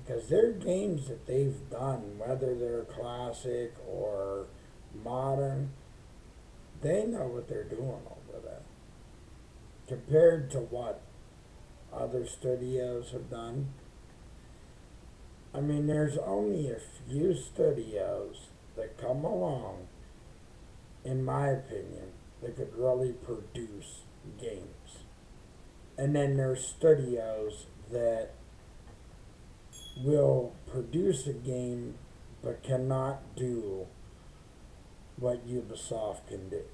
Because they're games that they've done, whether they're classic or modern, they know what they're doing over there. Compared to what other studios have done. I mean, there's only a few studios that come along, in my opinion, that could really produce games. And then there's studios that will produce a game but cannot do what Ubisoft can do.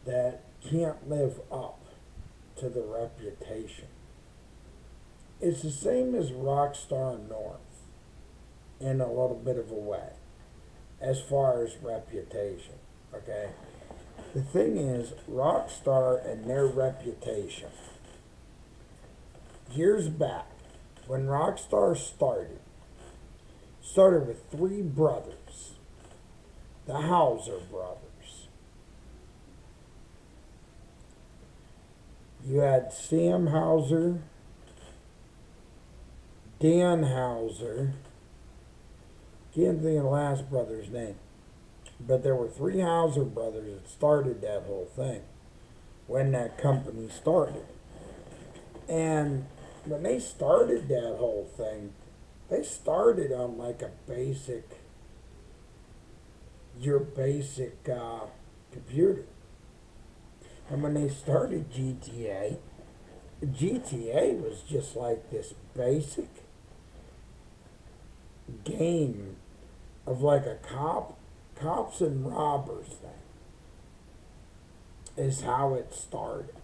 That can't live up to the reputation. It's the same as Rockstar North in a little bit of a way as far as reputation, okay? The thing is, Rockstar and their reputation, years back, when Rockstar started with three brothers, the Hauser brothers. You had Sam Hauser, Dan Hauser, can't think of the last brother's name, but there were three Hauser brothers that started that whole thing when that company started. And when they started that whole thing, they started on like your basic computer. And when they started GTA was just like this basic game of like a cops and robbers thing. Is how it started.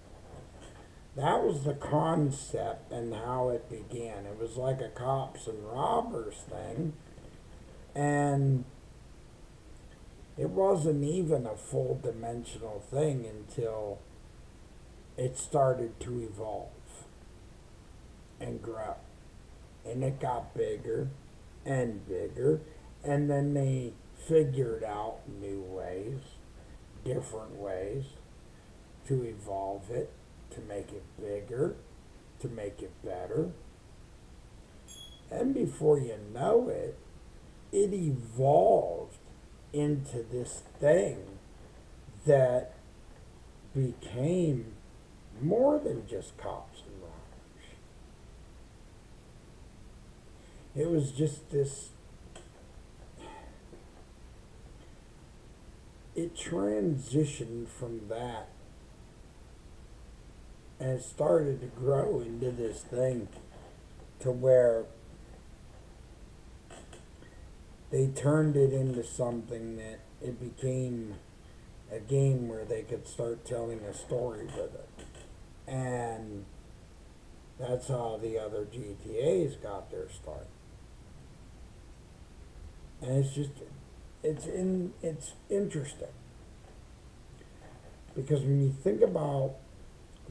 That was the concept and how it began. It was like a cops and robbers thing. And it wasn't even a full dimensional thing until it started to evolve and grow. And it got bigger and bigger. And then they figured out new ways, different ways to evolve it, to make it bigger, to make it better. And before you know it, it evolved into this thing that became more than just cops and robbers. It was just this, it transitioned from that and it started to grow into this thing to where they turned it into something that it became a game where they could start telling a story with it. And that's how the other GTAs got their start. And it's just, it's interesting. Because when you think about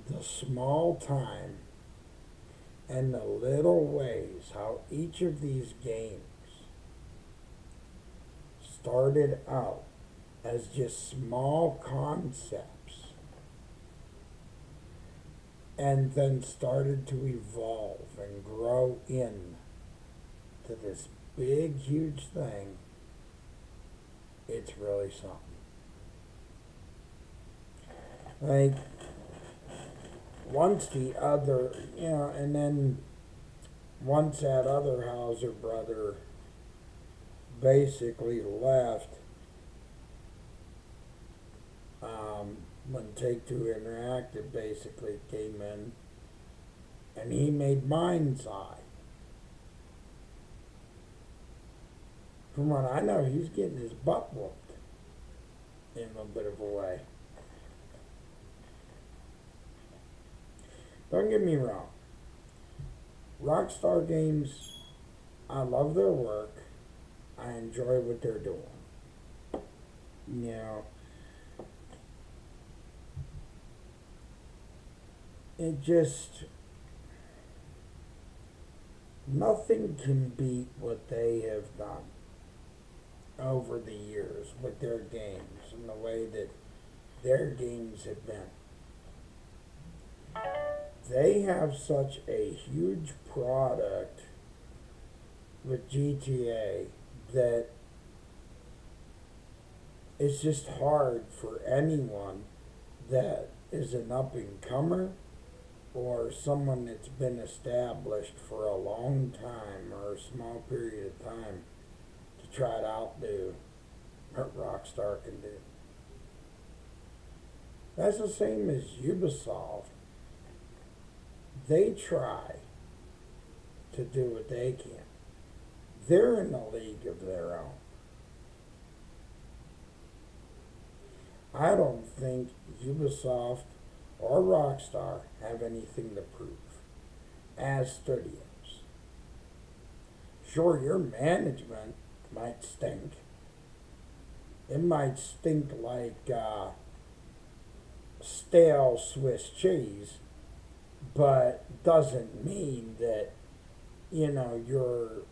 the small time and the little ways how each of these games started out as just small concepts and then started to evolve and grow in to this big, huge thing, it's really something. Like, once the other, and then once that other Hauser brother basically left, when Take-Two Interactive basically came in, and he made Mind's Eye. From what I know, he's getting his butt whooped in a bit of a way. Don't get me wrong. Rockstar Games, I love their work. I enjoy what they're doing. You know, it just, nothing can beat what they have done over the years with their games and the way that their games have been. They have such a huge product with GTA that it's just hard for anyone that is an up-and-comer or someone that's been established for a long time or a small period of time to try to outdo what Rockstar can do. That's the same as Ubisoft. They try to do what they can. They're in a league of their own. I don't think Ubisoft or Rockstar have anything to prove as studios. Sure, your management might stink. It might stink like stale Swiss cheese, but doesn't mean that, your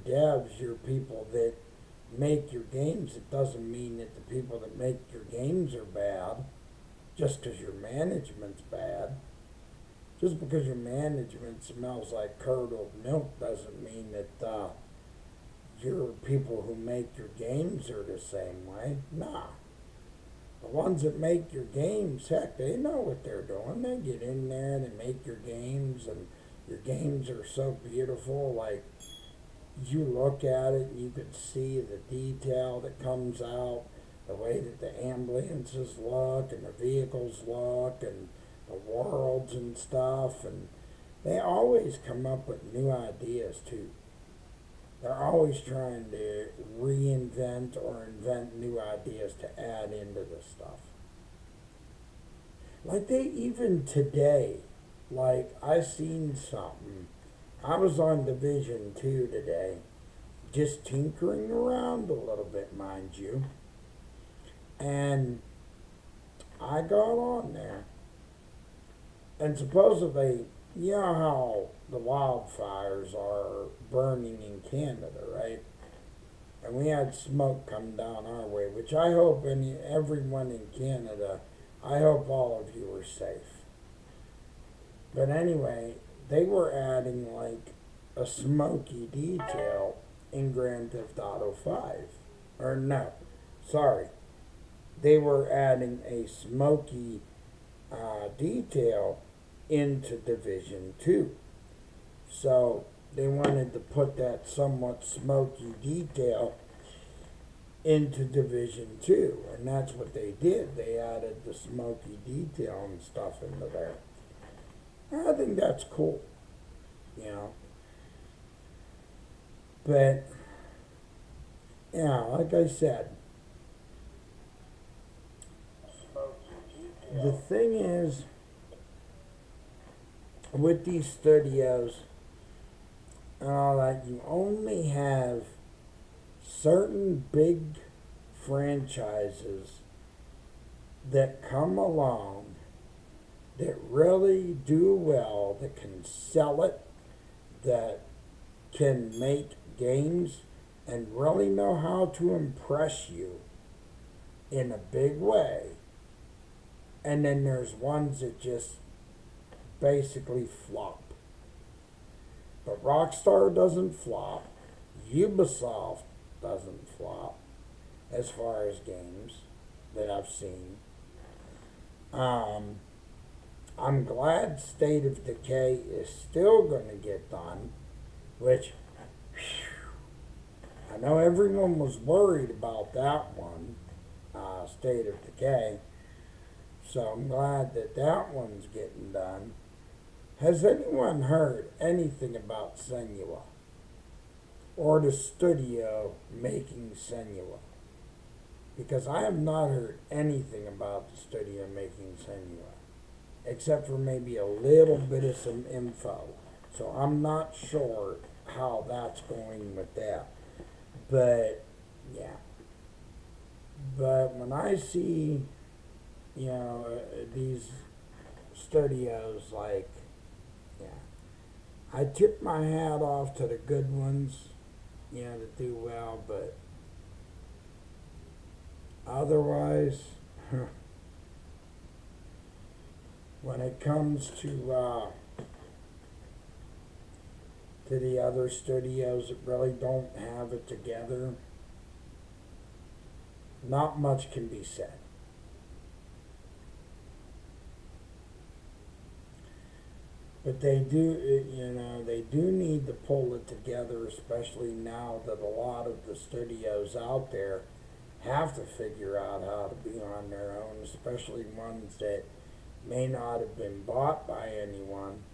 devs, your people that make your games, it doesn't mean that the people that make your games are bad just because your management's bad. Just because your management smells like curdled milk doesn't mean that your people who make your games are the same way. Nah. The ones that make your games, heck, they know what they're doing. They get in there, they make your games, and your games are so beautiful. Like, you look at it and you could see the detail that comes out, the way that the ambulances look and the vehicles look and the worlds and stuff. And they always come up with new ideas too. They're always trying to reinvent or invent new ideas to add into the stuff. Like they even today, like I seen something. I was on Division 2 today, just tinkering around a little bit, mind you. And I got on there. And supposedly, you know how the wildfires are burning in Canada, right? And we had smoke come down our way, which I hope everyone in Canada, I hope all of you are safe. But anyway, they were adding like a smoky detail in Grand Theft Auto 5. Or no, sorry. They were adding a smoky detail into Division 2. So they wanted to put that somewhat smoky detail into Division 2, and that's what they did. They added the smoky detail and stuff into there. I think that's cool, you know. But, yeah, like I said, the thing is, with these studios and all that, you only have certain big franchises that come along that really do well, that can sell it, that can make games and really know how to impress you in a big way. And then there's ones that just basically flop. But Rockstar doesn't flop. Ubisoft doesn't flop as far as games that I've seen. I'm glad State of Decay is still going to get done, which I know everyone was worried about that one, State of Decay. So I'm glad that that one's getting done. Has anyone heard anything about Senua? Or the studio making Senua? Because I have not heard anything about the studio making Senua. Except for maybe a little bit of some info. So I'm not sure how that's going with that. But, yeah. But when I see, you know, these studios, like, yeah, I tip my hat off to the good ones, you know, that do well, but otherwise, when it comes to the other studios that really don't have it together, not much can be said. But they do, you know, they do need to pull it together, especially now that a lot of the studios out there have to figure out how to be on their own, especially ones that may not have been bought by anyone.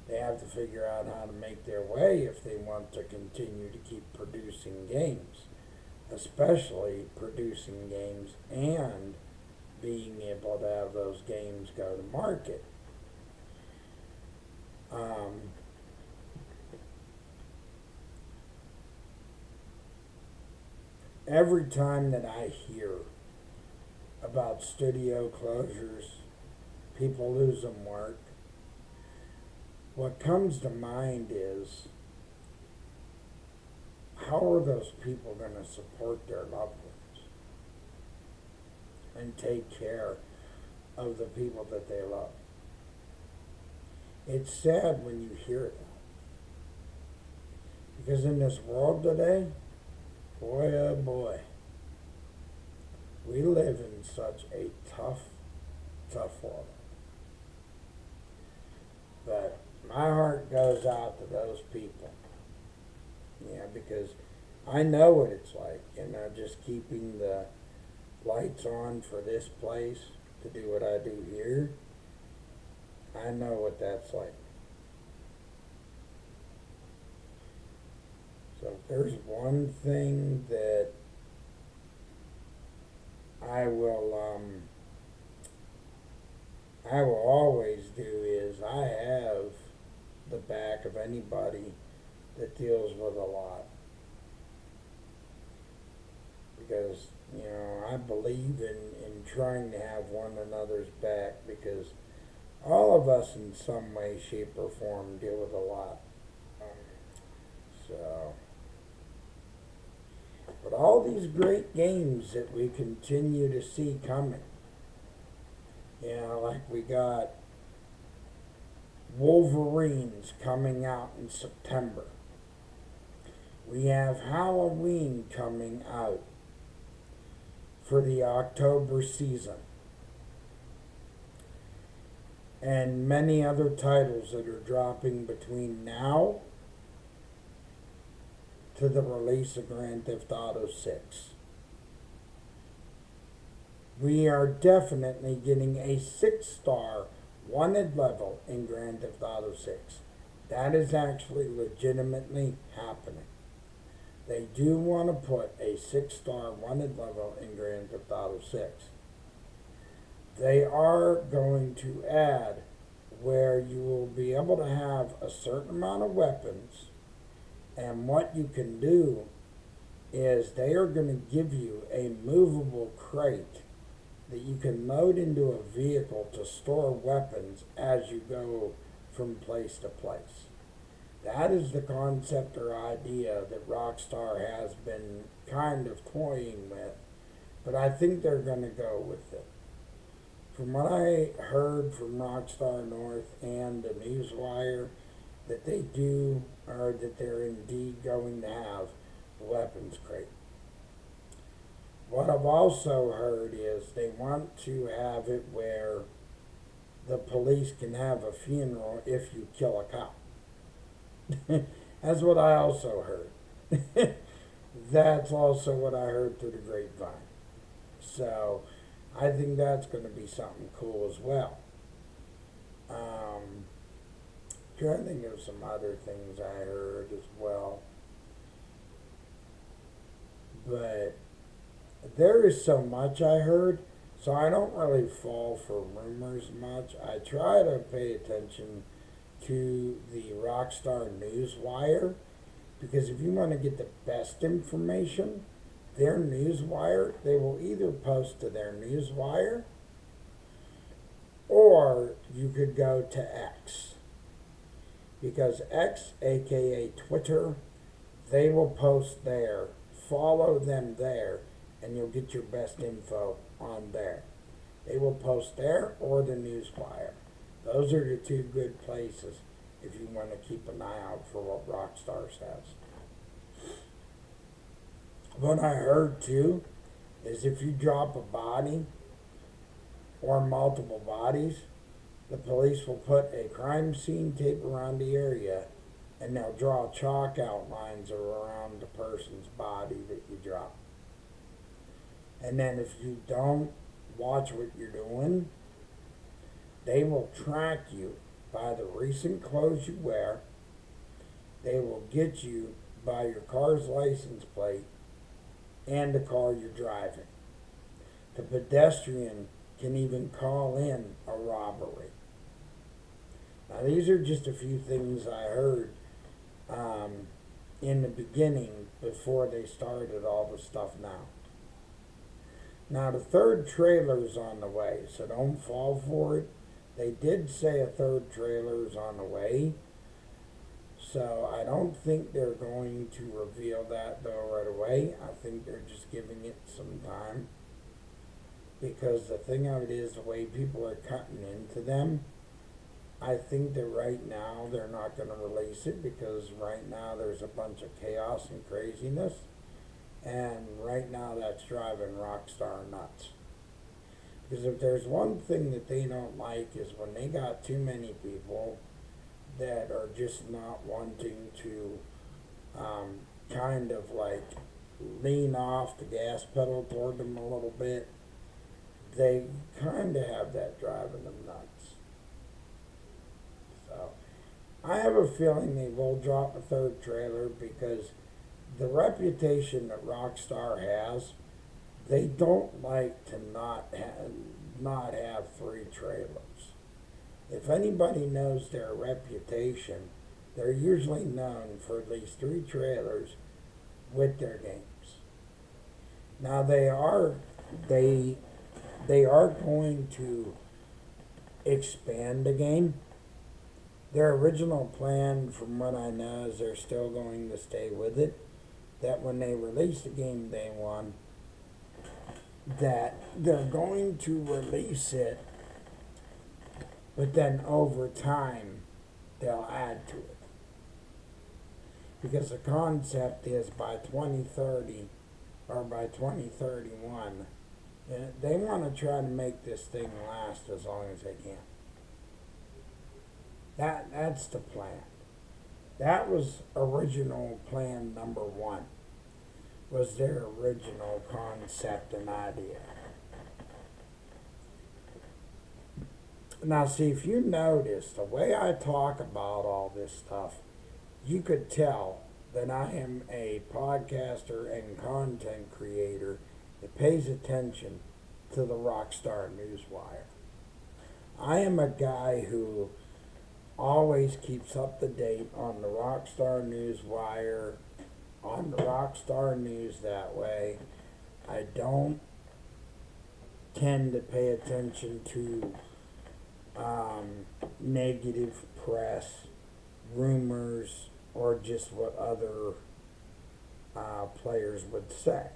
They have to figure out how to make their way if they want to continue to keep producing games, especially producing games and being able to have those games go to market. Every time that I hear about studio closures, people losing work, what comes to mind is, how are those people going to support their loved ones and take care of the people that they love? It's sad when you hear that. Because in this world today, boy oh boy, we live in such a tough world. But my heart goes out to those people. Yeah, because I know what it's like, you know, just keeping the lights on for this place to do what I do here. I know what that's like. So if there's one thing that I will always do is I have the back of anybody that deals with a lot. Because, you know, I believe in trying to have one another's back, because all of us in some way, shape, or form deal with a lot. So, but all these great games that we continue to see coming, you know, like we got Wolverines coming out in September. We have Halloween coming out for the October season, and many other titles that are dropping between now to the release of Grand Theft Auto 6. We are definitely getting a 6-star wanted level in Grand Theft Auto 6. That is actually legitimately happening. They do want to put a 6-star wanted level in Grand Theft Auto 6. They are going to add where you will be able to have a certain amount of weapons, and what you can do is they are going to give you a movable crate that you can load into a vehicle to store weapons as you go from place to place. That is the concept or idea that Rockstar has been kind of toying with, but I think they're going to go with it. From what I heard from Rockstar North and the Newswire, that they do, or that they're indeed going to have a weapons crate. What I've also heard is they want to have it where the police can have a funeral if you kill a cop. That's what I also heard. That's also what I heard through the grapevine. So I think that's going to be something cool as well. Trying to think of some other things I heard as well. But there is so much I heard, so I don't really fall for rumors much. I try to pay attention to the Rockstar Newswire, because if you want to get the best information, their Newswire, they will either post to their Newswire, or you could go to X. Because X, aka Twitter, they will post there. Follow them there, and you'll get your best info on there. They will post there or the Newswire. Those are the two good places if you want to keep an eye out for what Rockstar says. What I heard too is if you drop a body or multiple bodies, the police will put a crime scene tape around the area, and they'll draw chalk outlines around the person's body that you drop. And then if you don't watch what you're doing, they will track you by the recent clothes you wear. They will get you by your car's license plate and the car you're driving. The pedestrian can even call in a robbery. Now, these are just a few things I heard in the beginning before they started all the stuff now. Now, the third trailer is on the way, so don't fall for it. They did say a third trailer is on the way, so I don't think they're going to reveal that though right away. I think they're just giving it some time, because the thing of it is, the way people are cutting into them, I think that right now they're not going to release it, because right now there's a bunch of chaos and craziness, and right now that's driving Rockstar nuts. Because if there's one thing that they don't like, is when they got too many people that are just not wanting to kind of like lean off the gas pedal toward them a little bit. They kind of have that driving them nuts. So I have a feeling they will drop a third trailer, because the reputation that Rockstar has, they don't like to not have 3 trailers. If anybody knows their reputation, they're usually known for at least 3 trailers with their games. Now they are going to expand the game. Their original plan, from what I know, is they're still going to stay with it. That when they release the game day one, that they're going to release it, but then over time they'll add to it. Because the concept is by 2030 or by 2031, they want to try to make this thing last as long as they can. That's the plan. That was original plan number one. Was their original concept and idea. Now, see, if you notice the way I talk about all this stuff, you could tell that I am a podcaster and content creator that pays attention to the Rockstar Newswire. I am a guy who always keeps up to date on the Rockstar Newswire, on the Rockstar News that way. I don't tend to pay attention to negative press, rumors, or just what other players would say.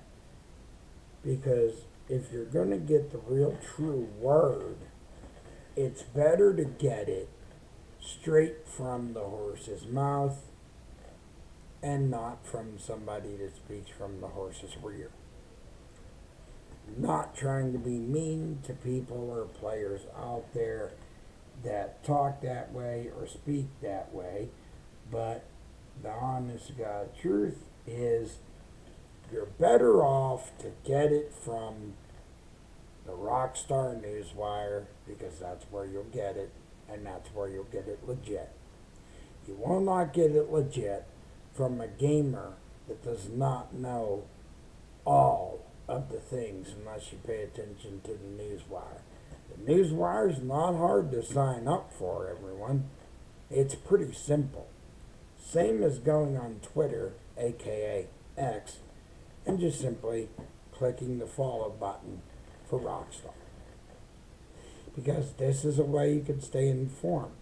Because if you're going to get the real true word, it's better to get it straight from the horse's mouth and not from somebody that speaks from the horse's rear. Not trying to be mean to people or players out there that talk that way or speak that way, but the honest God truth is you're better off to get it from the Rockstar Newswire, because that's where you'll get it, and that's where you'll get it legit. You will not get it legit from a gamer that does not know all of the things unless you pay attention to the Newswire. The Newswire is not hard to sign up for, everyone. It's pretty simple. Same as going on Twitter, aka X, and just simply clicking the follow button for Rockstar. Because this is a way you can stay informed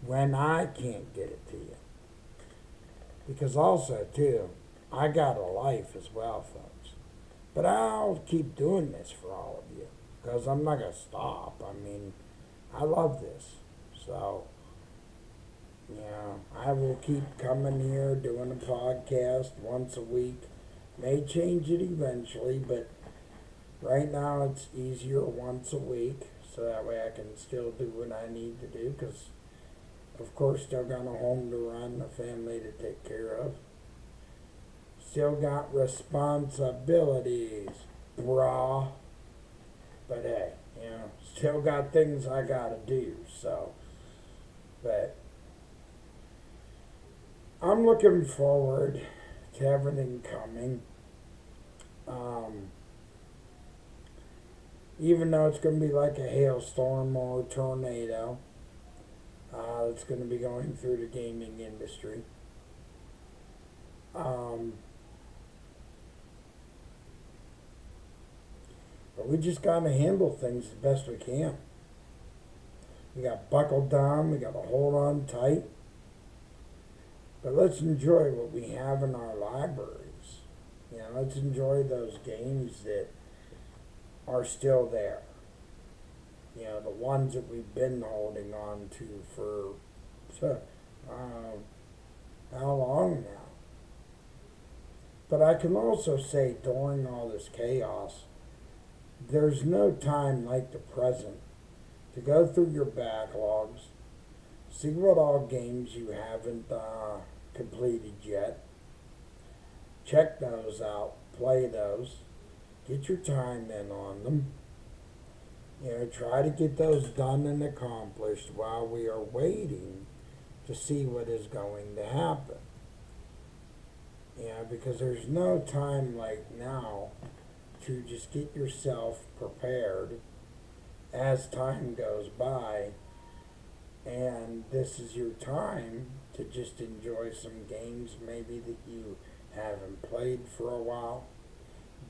when I can't get it to you. Because also, too, I got a life as well, folks. But I'll keep doing this for all of you, because I'm not going to stop. I mean, I love this. So, I will keep coming here, doing a podcast once a week. May change it eventually, but right now it's easier once a week, so that way I can still do what I need to do, because, of course, still got a home to run, a family to take care of. Still got responsibilities, brah. But hey, still got things I gotta do, so. But I'm looking forward to everything coming. Even though it's going to be like a hailstorm or a tornado, it's going to be going through the gaming industry. But we just got to handle things the best we can. We got buckled down, we got to hold on tight. But let's enjoy what we have in our libraries. Let's enjoy those games that are still there. The ones that we've been holding on to for how long now. But I can also say during all this chaos, there's no time like the present to go through your backlogs, see what all games you haven't completed yet, check those out, play those, get your time in on them. Try to get those done and accomplished while we are waiting to see what is going to happen. Because there's no time like now to just get yourself prepared as time goes by, and this is your time to just enjoy some games maybe that you haven't played for a while,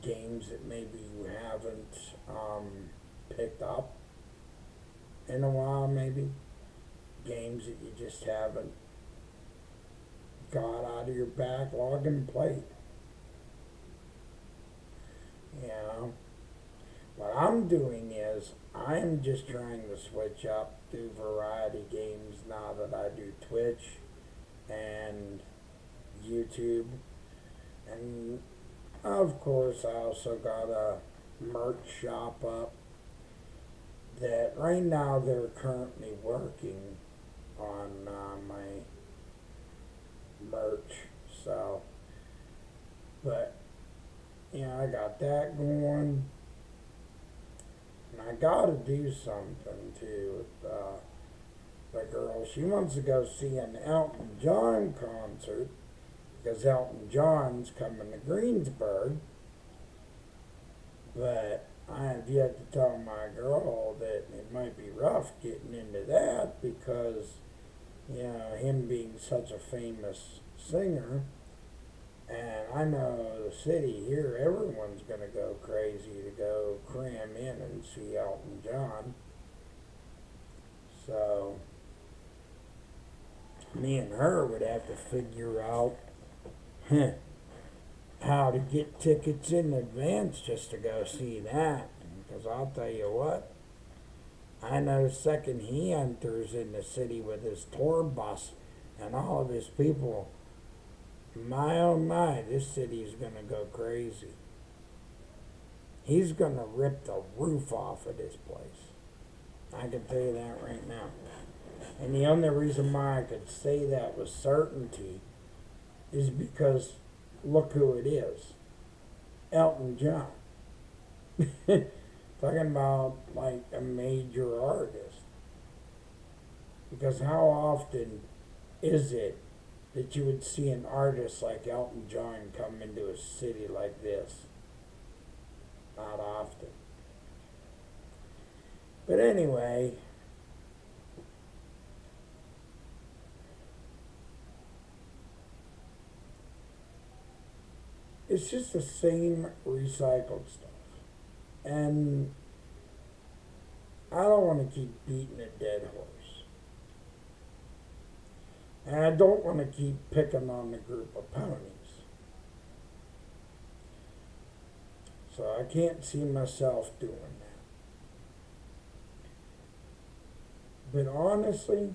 games that maybe you haven't picked up in a while, maybe games that you just haven't got out of your backlog and played. What I'm doing is I'm just trying to switch up, do variety games now that I do Twitch and YouTube. And of course, I also got a merch shop up that right now they're currently working on my merch. So, but I got that going. And I gotta do something too with the girl. She wants to go see an Elton John concert because Elton John's coming to Greensburg. But I have yet to tell my girl that it might be rough getting into that because, him being such a famous singer. And I know the city here, everyone's going to go crazy to go cram in and see Elton John. So, me and her would have to figure out how to get tickets in advance just to go see that. Because I'll tell you what, I know the second he enters in the city with his tour bus and all of his people, my oh my, this city is going to go crazy. He's going to rip the roof off of this place. I can tell you that right now. And the only reason why I could say that with certainty is because look who it is. Elton John. Talking about like a major artist. Because how often is it that you would see an artist like Elton John come into a city like this? Not often. But anyway, it's just the same recycled stuff. And I don't want to keep beating a dead horse. And I don't want to keep picking on the group of ponies. So I can't see myself doing that. But honestly,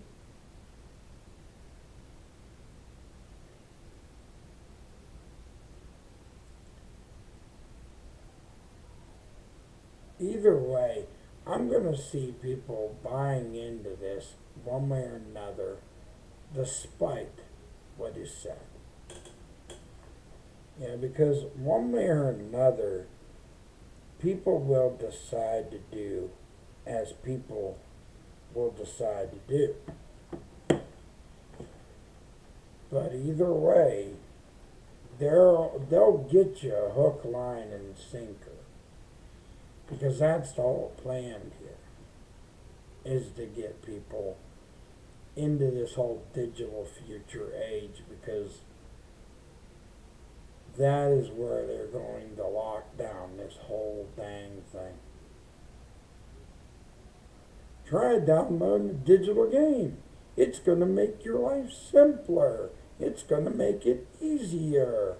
either way, I'm going to see people buying into this one way or another, despite what is said. Because one way or another, people will decide to do as people will decide to do. But either way, they'll get you a hook, line, and sinker. Because that's the whole plan here, is to get people into this whole digital future age, because that is where they're going to lock down this whole dang thing. Try downloading a digital game. It's going to make your life simpler. It's going to make it easier.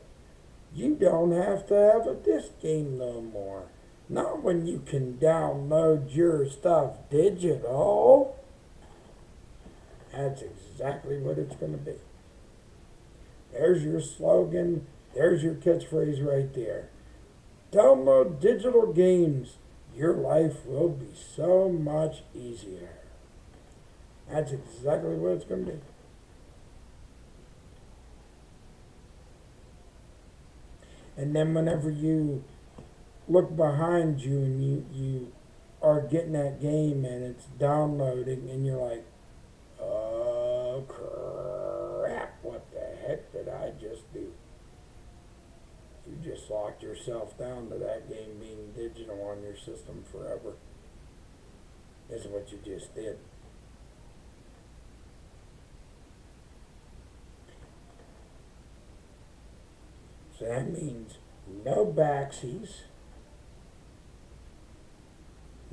You don't have to have a disc game no more. Not when you can download your stuff digital. That's exactly what it's going to be. There's your slogan. There's your catchphrase right there. Download digital games. Your life will be so much easier. That's exactly what it's going to be. And then whenever you look behind you and you are getting that game and it's downloading and you're like, oh crap, what the heck did I just do? You just locked yourself down to that game being digital on your system forever. Is what you just did. So that means no backsies,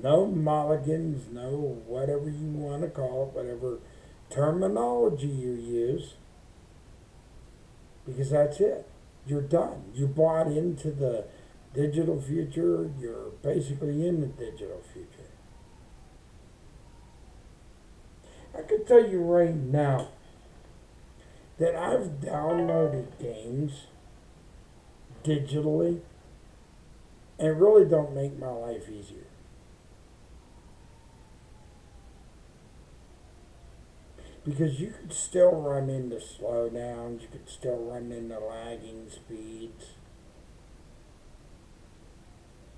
no mulligans, no whatever you want to call it, whatever terminology you use, because that's it. You're done. You bought into the digital future. You're basically in the digital future. I can tell you right now, that I've downloaded games digitally and really don't make my life easier. Because you could still run into slowdowns, you could still run into lagging speeds,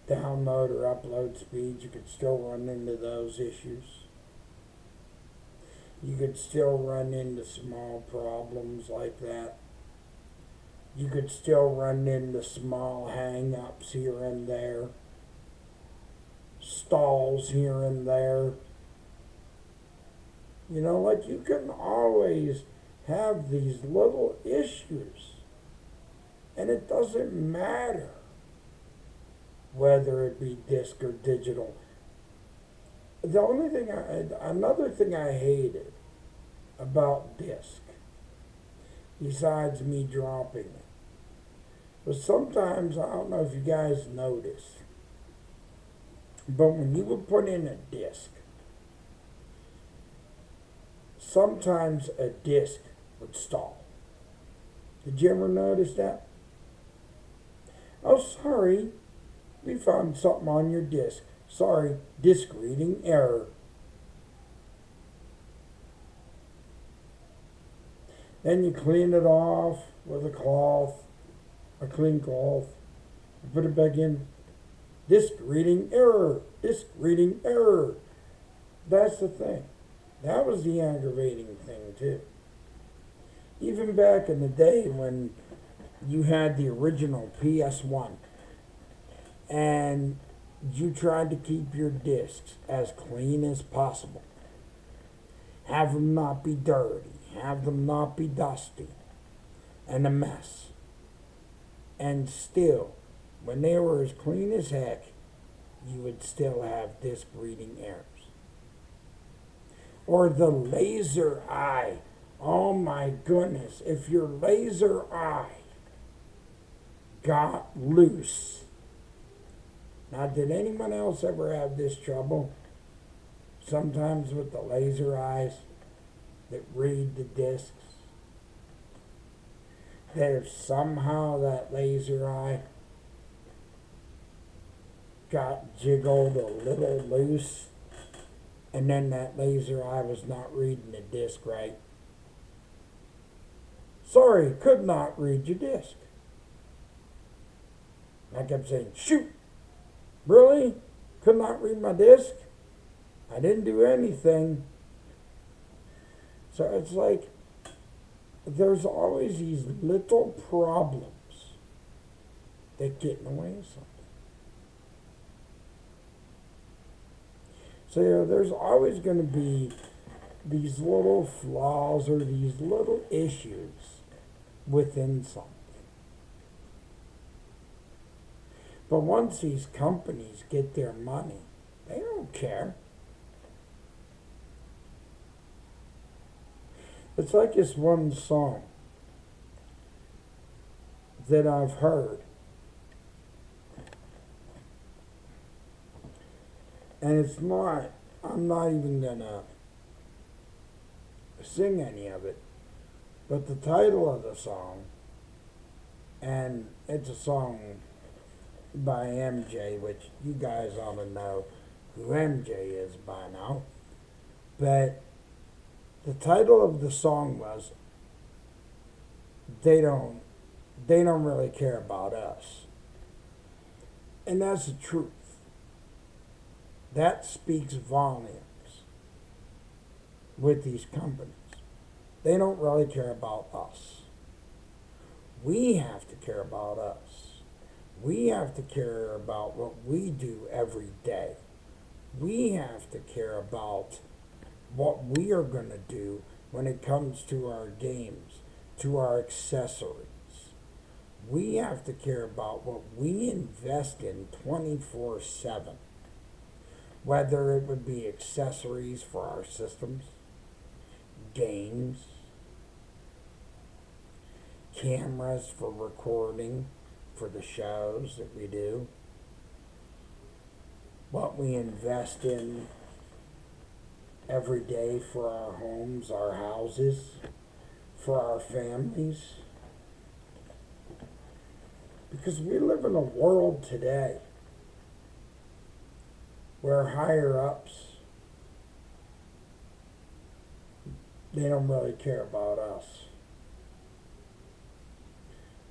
download or upload speeds, you could still run into those issues. You could still run into small problems like that. You could still run into small hang-ups here and there, stalls here and there. You know, like you can always have these little issues. And it doesn't matter whether it be disc or digital. The only thing another thing I hated about disc, besides me dropping it, was sometimes, I don't know if you guys notice, but when you would put in a disc, sometimes a disc would stall. Did you ever notice that? Oh, sorry, we found something on your disc. Sorry, disc reading error. Then you clean it off with a cloth, a clean cloth, put it back in. Disc reading error, disc reading error. That's the thing. That was the aggravating thing too. Even back in the day when you had the original PS1 and you tried to keep your discs as clean as possible. Have them not be dirty. Have them not be dusty and a mess. And still, when they were as clean as heck, you would still have disc reading errors. Or the laser eye. Oh my goodness, if your laser eye got loose. Now, did anyone else ever have this trouble? Sometimes with the laser eyes that read the discs. That if somehow that laser eye got jiggled a little loose, and then that laser eye was not reading the disc right. Sorry, could not read your disc. I kept saying, shoot, really? Could not read my disc? I didn't do anything. So it's like, there's always these little problems that get in the way of something. So, you know, there's always going to be these little flaws or these little issues within something. But once these companies get their money, they don't care. It's like this one song that I've heard. And it's not, I'm not even gonna sing any of it, but the title of the song, and it's a song by MJ, which you guys ought to know who MJ is by now, but the title of the song was, they don't really care about us. And that's the truth. That speaks volumes with these companies. They don't really care about us. We have to care about us. We have to care about what we do every day. We have to care about what we are going to do when it comes to our games, to our accessories. We have to care about what we invest in 24/7. Whether it would be accessories for our systems, games, cameras for recording for the shows that we do, what we invest in every day for our homes, our houses, for our families. Because we live in a world today where higher ups, they don't really care about us.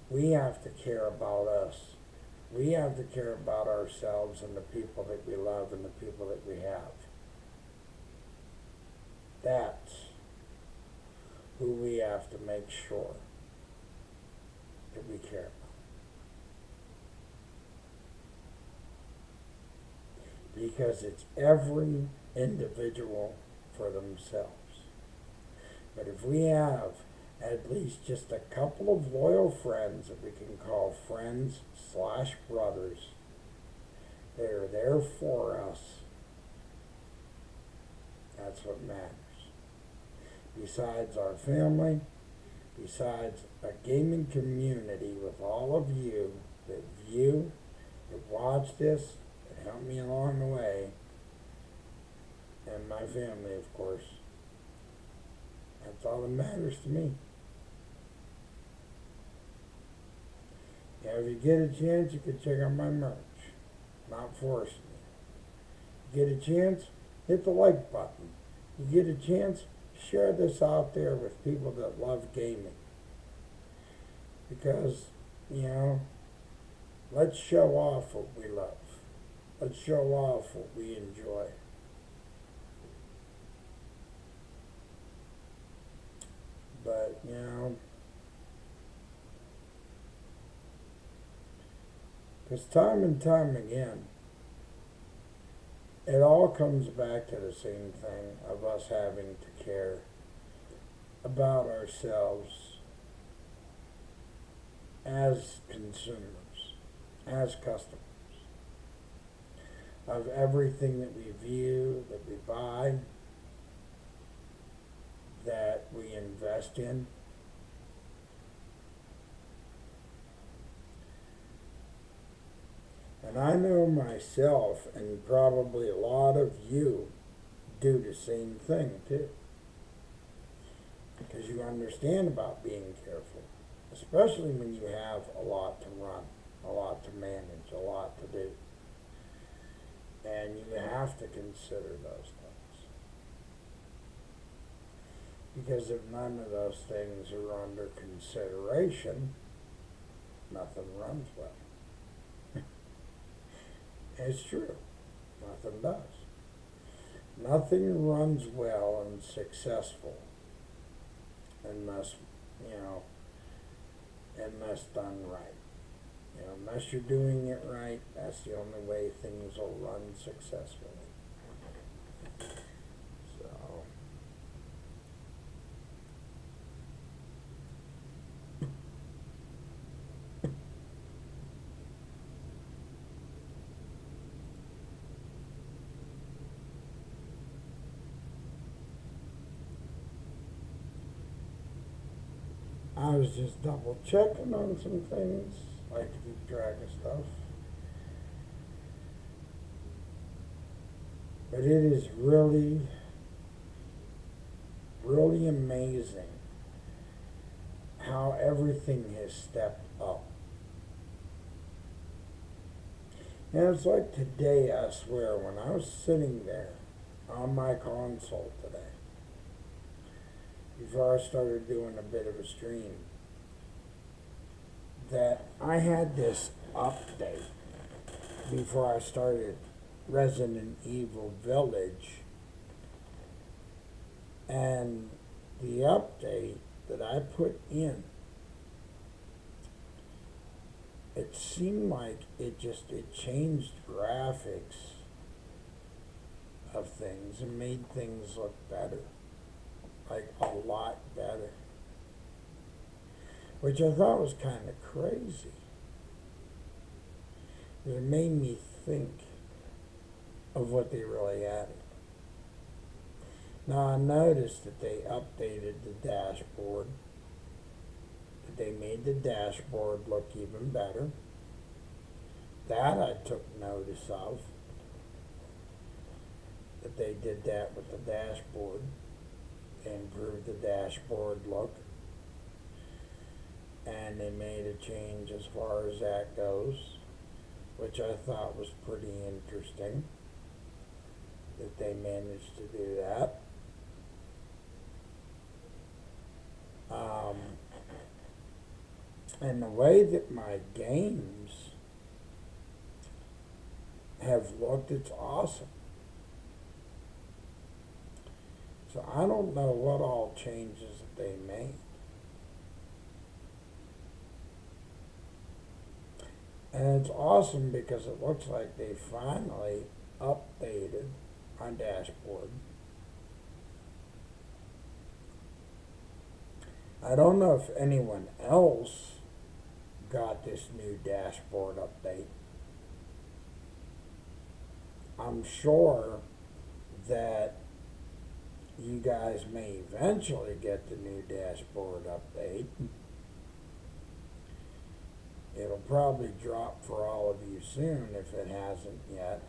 We have to care about us. We have to care about ourselves and the people that we love and the people that we have. That's who we have to make sure that we care about. Because it's every individual for themselves. But if we have at least just a couple of loyal friends that we can call friends/brothers, they are there for us, that's what matters. Besides our family, besides a gaming community with all of you that view, that watch this, that help me along the way, and my family, of course. That's all that matters to me. Yeah, if you get a chance, you can check out my merch. Not forcing you. You get a chance, hit the like button. You get a chance, share this out there with people that love gaming. Because, let's show off what we love. Let's show off what we enjoy. But, because time and time again, it all comes back to the same thing of us having to care about ourselves as consumers, as customers, of everything that we view, that we buy, that we invest in. And I know myself, and probably a lot of you, do the same thing too. Because you understand about being careful, especially when you have a lot to run, a lot to manage, a lot to do. And you have to consider those things. Because if none of those things are under consideration, nothing runs well. It's true. Nothing does. Nothing runs well and successful unless, unless done right. Unless you're doing it right, that's the only way things will run successfully. So, I was just double checking on some things. I like to keep track of stuff. But it is really, really amazing how everything has stepped up. And it's like today, I swear, when I was sitting there on my console today, before I started doing a bit of a stream, that I had this update before I started Resident Evil Village, and the update that I put in, it seemed like it changed graphics of things and made things look better. Like a lot better. Which I thought was kind of crazy. It made me think of what they really added. Now I noticed that they updated the dashboard. That they made the dashboard look even better. That I took notice of. That they did that with the dashboard. They improved the dashboard look. and they made a change as far as that goes, which I thought was pretty interesting that they managed to do that. And the way that my games have looked, it's awesome. So I don't know what all changes that they made. And it's awesome because it looks like they finally updated my dashboard. I don't know if anyone else got this new dashboard update. I'm sure that you guys may eventually get the new dashboard update. It'll probably drop for all of you soon if it hasn't yet.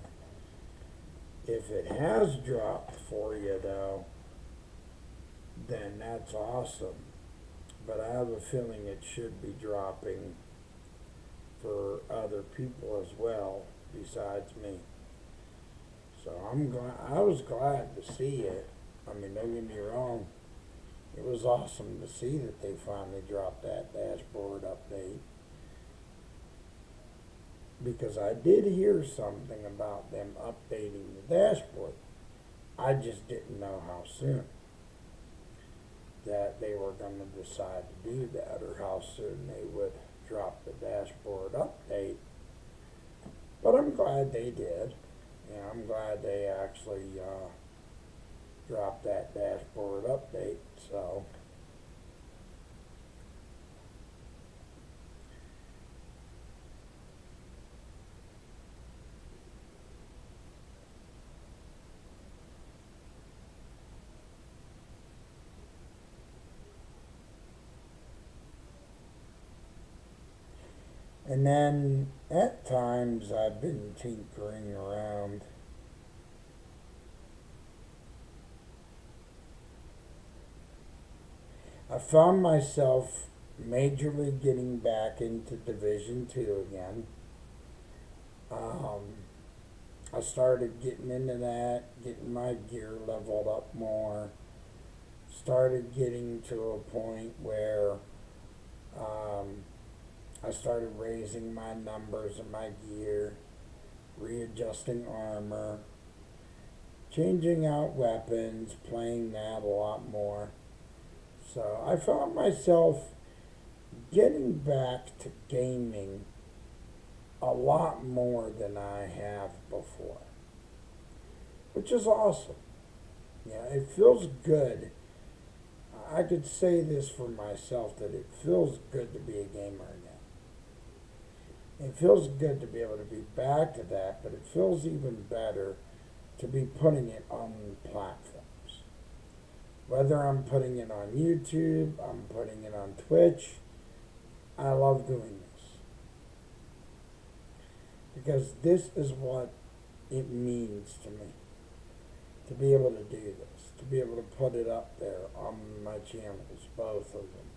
If it has dropped for you though, then that's awesome. But I have a feeling it should be dropping for other people as well besides me. So I was glad to see it. I mean, don't get me wrong. It was awesome to see that they finally dropped that dashboard update. Because I did hear something about them updating the dashboard. I just didn't know how soon that they were going to decide to do that, or how soon they would drop the dashboard update. But I'm glad they did. Yeah, I'm glad they actually dropped that dashboard update. So and then at times I've been tinkering around. I found myself majorly getting back into Division 2 again. I started getting into that, getting my gear leveled up more. Started getting to a point where I started raising my numbers in my gear, readjusting armor, changing out weapons, playing that a lot more. So I found myself getting back to gaming a lot more than I have before, which is awesome. Yeah, it feels good. I could say this for myself, that it feels good to be a gamer again. It feels good to be able to be back to that, but it feels even better to be putting it on platforms. Whether I'm putting it on YouTube, I'm putting it on Twitch, I love doing this. Because this is what it means to me, to be able to do this, to be able to put it up there on my channels, both of them,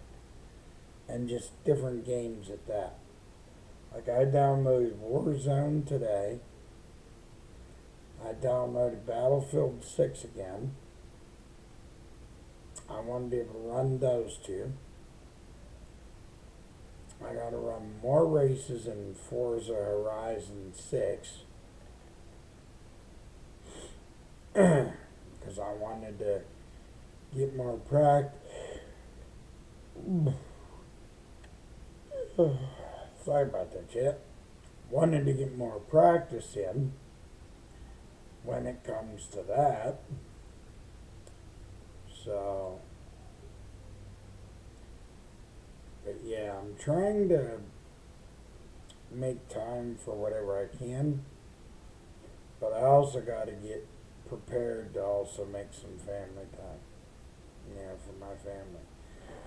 and just different games at that. Like I downloaded Warzone today. I downloaded Battlefield 6 again. I want to be able to run those two. I got to run more races in Forza Horizon 6. Because I wanted to get more practice. Sorry about that, Chip. Wanted to get more practice in when it comes to that. So, but yeah, I'm trying to make time for whatever I can. But I also got to get prepared to also make some family time. Yeah, for my family.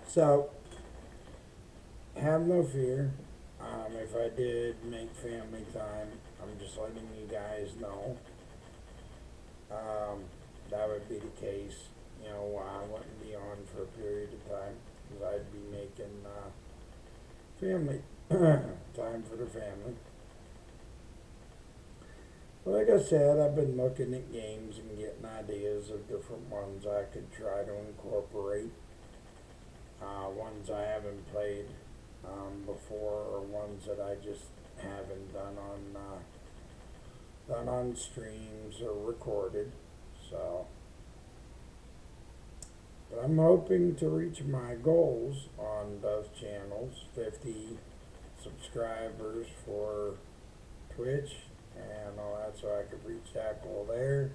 So, have no fear. If I did make family time, I'm just letting you guys know. That would be the case. You know, I wouldn't be on for a period of time, because I'd be making family time for the family. Like I said, I've been looking at games and getting ideas of different ones I could try to incorporate. Ones I haven't played before, or ones that I just haven't done on streams or recorded. So, but I'm hoping to reach my goals on those channels. 50 subscribers for Twitch and all that, so I could reach that goal there,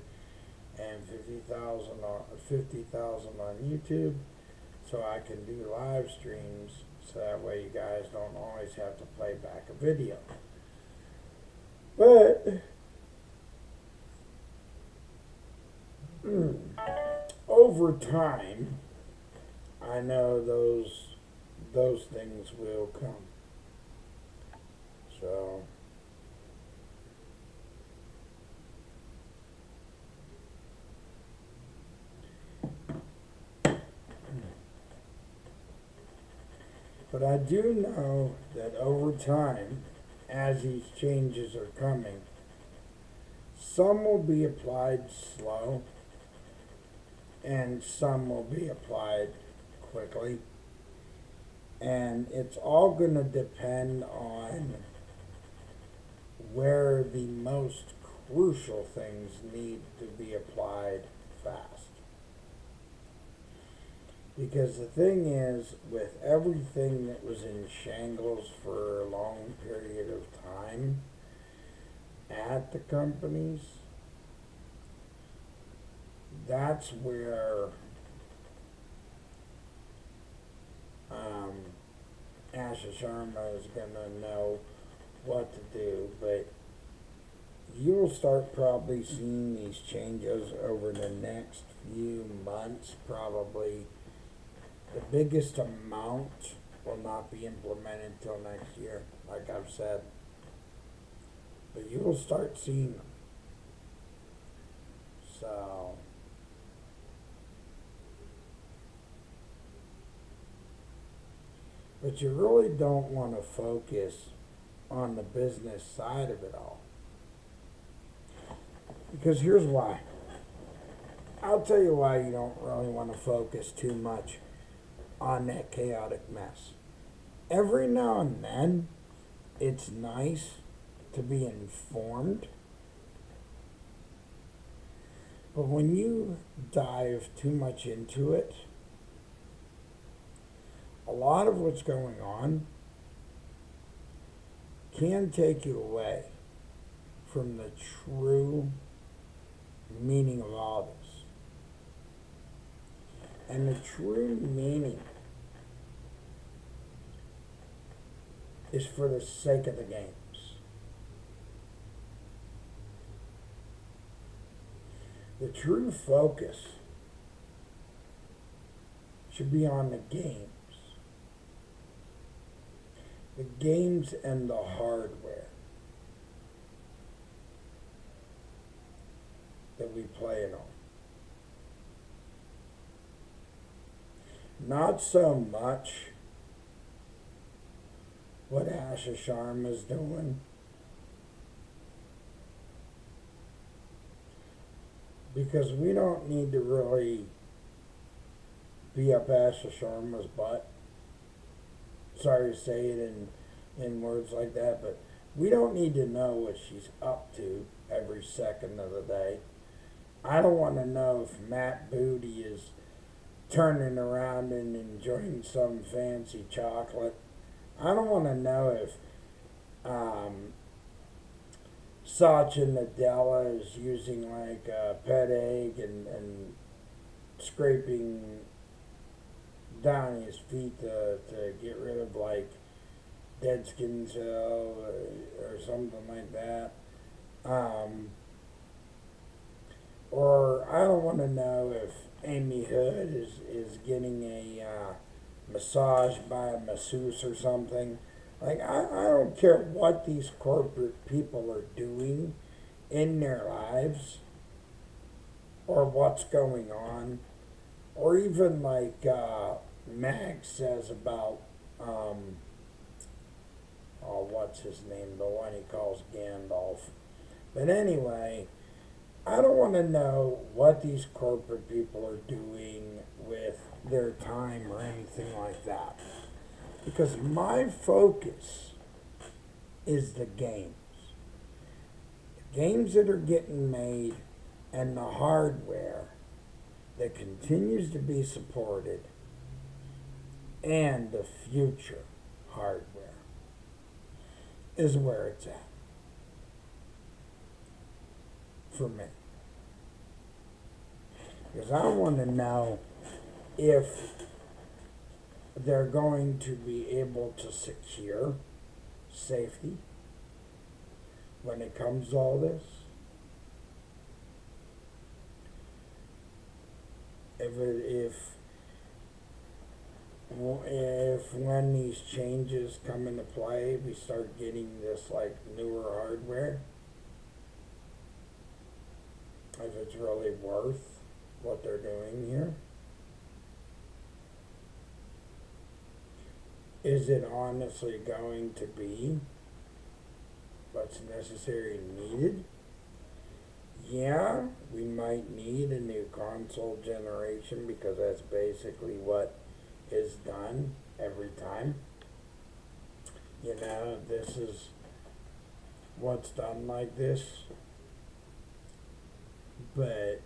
and 50,000 on YouTube, so I can do live streams, so that way you guys don't always have to play back a video. But over time, I know those things will come. So but I do know that over time, as these changes are coming, some will be applied slow and some will be applied quickly. And it's all going to depend on where the most crucial things need to be applied fast. Because the thing is, with everything that was in shambles for a long period of time at the companies, that's where Asha Sharma is going to know what to do. But you'll start probably seeing these changes over the next few months, probably. The biggest amount will not be implemented until next year, like I've said. But you will start seeing them. So, but you really don't want to focus on the business side of it all. Because here's why. I'll tell you why you don't really want to focus too much on that chaotic mess. Every now and then, it's nice to be informed. But when you dive too much into it, a lot of what's going on can take you away from the true meaning of all this. And the true meaning is for the sake of the games. The true focus should be on the games. The games and the hardware that we play it on. Not so much what Asha Sharma's doing, because we don't need to really be up Asha Sharma's butt. Sorry to say it in words like that, but we don't need to know what she's up to every second of the day. I don't want to know if Matt Booty is turning around and enjoying some fancy chocolate. I don't want to know if Satya Nadella is using like a pet egg and scraping down his feet to get rid of like dead skin cell or something like that. Or I don't want to know if Amy Hood is getting a massage by a masseuse or something. Like, I don't care what these corporate people are doing in their lives or what's going on. Or even like Mag says about what's his name, the one he calls Gandalf. But anyway, I don't want to know what these corporate people are doing with their time or anything like that. Because my focus is the games. The games that are getting made and the hardware that continues to be supported and the future hardware is where it's at for me. Because I want to know if they're going to be able to secure safety when it comes to all this. If when these changes come into play, we start getting this like newer hardware, if it's really worth what they're doing here. Is it honestly going to be what's necessary and needed? Yeah, we might need a new console generation because that's basically what is done every time. You know, this is what's done like this. But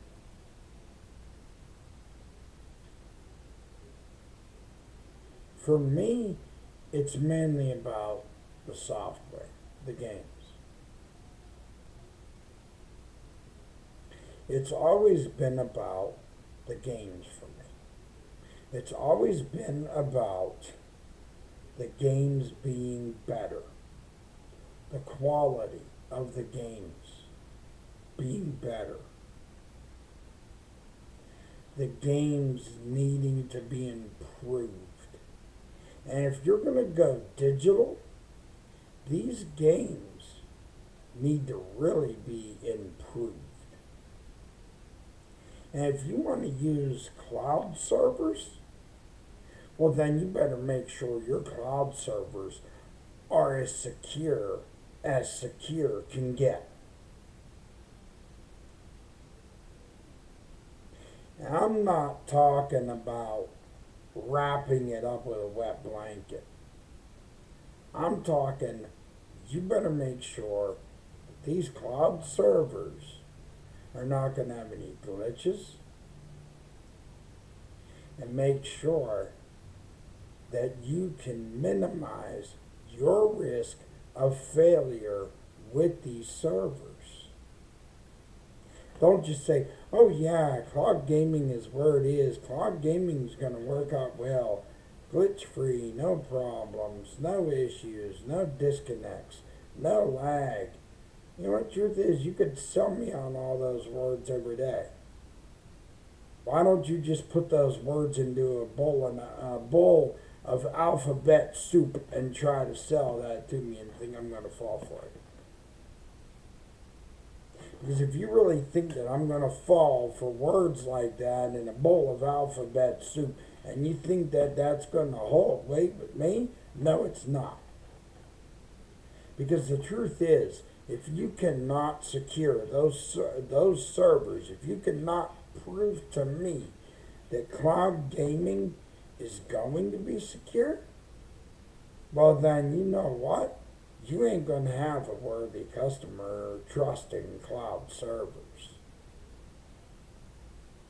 for me, it's mainly about the software, the games. It's always been about the games for me. It's always been about the games being better, the quality of the games being better, the games needing to be improved. And if you're going to go digital, these games need to really be improved. And if you want to use cloud servers, well then you better make sure your cloud servers are as secure can get. And I'm not talking about wrapping it up with a wet blanket. I'm talking, you better make sure that these cloud servers are not going to have any glitches, and make sure that you can minimize your risk of failure with these servers. Don't just say, oh yeah, cloud gaming is where it is. Cloud gaming is going to work out well. Glitch free, no problems, no issues, no disconnects, no lag. You know what the truth is? You could sell me on all those words every day. Why don't you just put those words into a bowl of alphabet soup and try to sell that to me and think I'm going to fall for it? Because if you really think that I'm going to fall for words like that in a bowl of alphabet soup, and you think that that's going to hold weight with me, no, it's not. Because the truth is, if you cannot secure those servers, if you cannot prove to me that cloud gaming is going to be secure, well then you know what? You ain't going to have a worthy customer trusting cloud servers.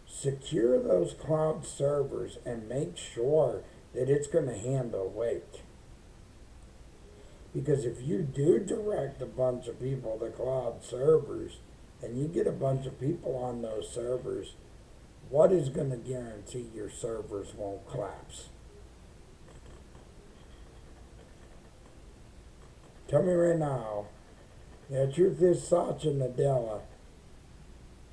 Secure those cloud servers and make sure that it's going to handle weight. Because if you do direct a bunch of people to cloud servers and you get a bunch of people on those servers, what is going to guarantee your servers won't collapse? Tell me right now. The truth is, Satya Nadella,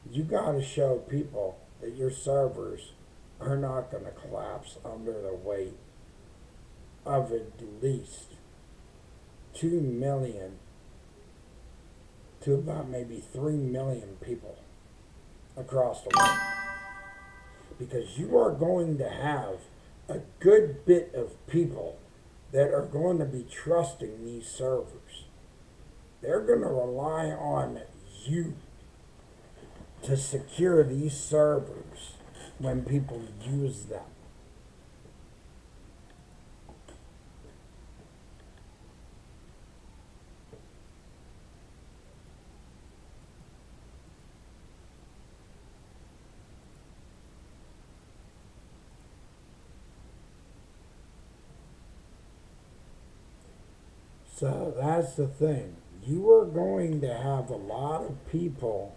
you got to show people that your servers are not going to collapse under the weight of at least 2 million to about maybe 3 million people across the world. Because you are going to have a good bit of people that are going to be trusting these servers. They're going to rely on you to secure these servers when people use them. So that's the thing. You are going to have a lot of people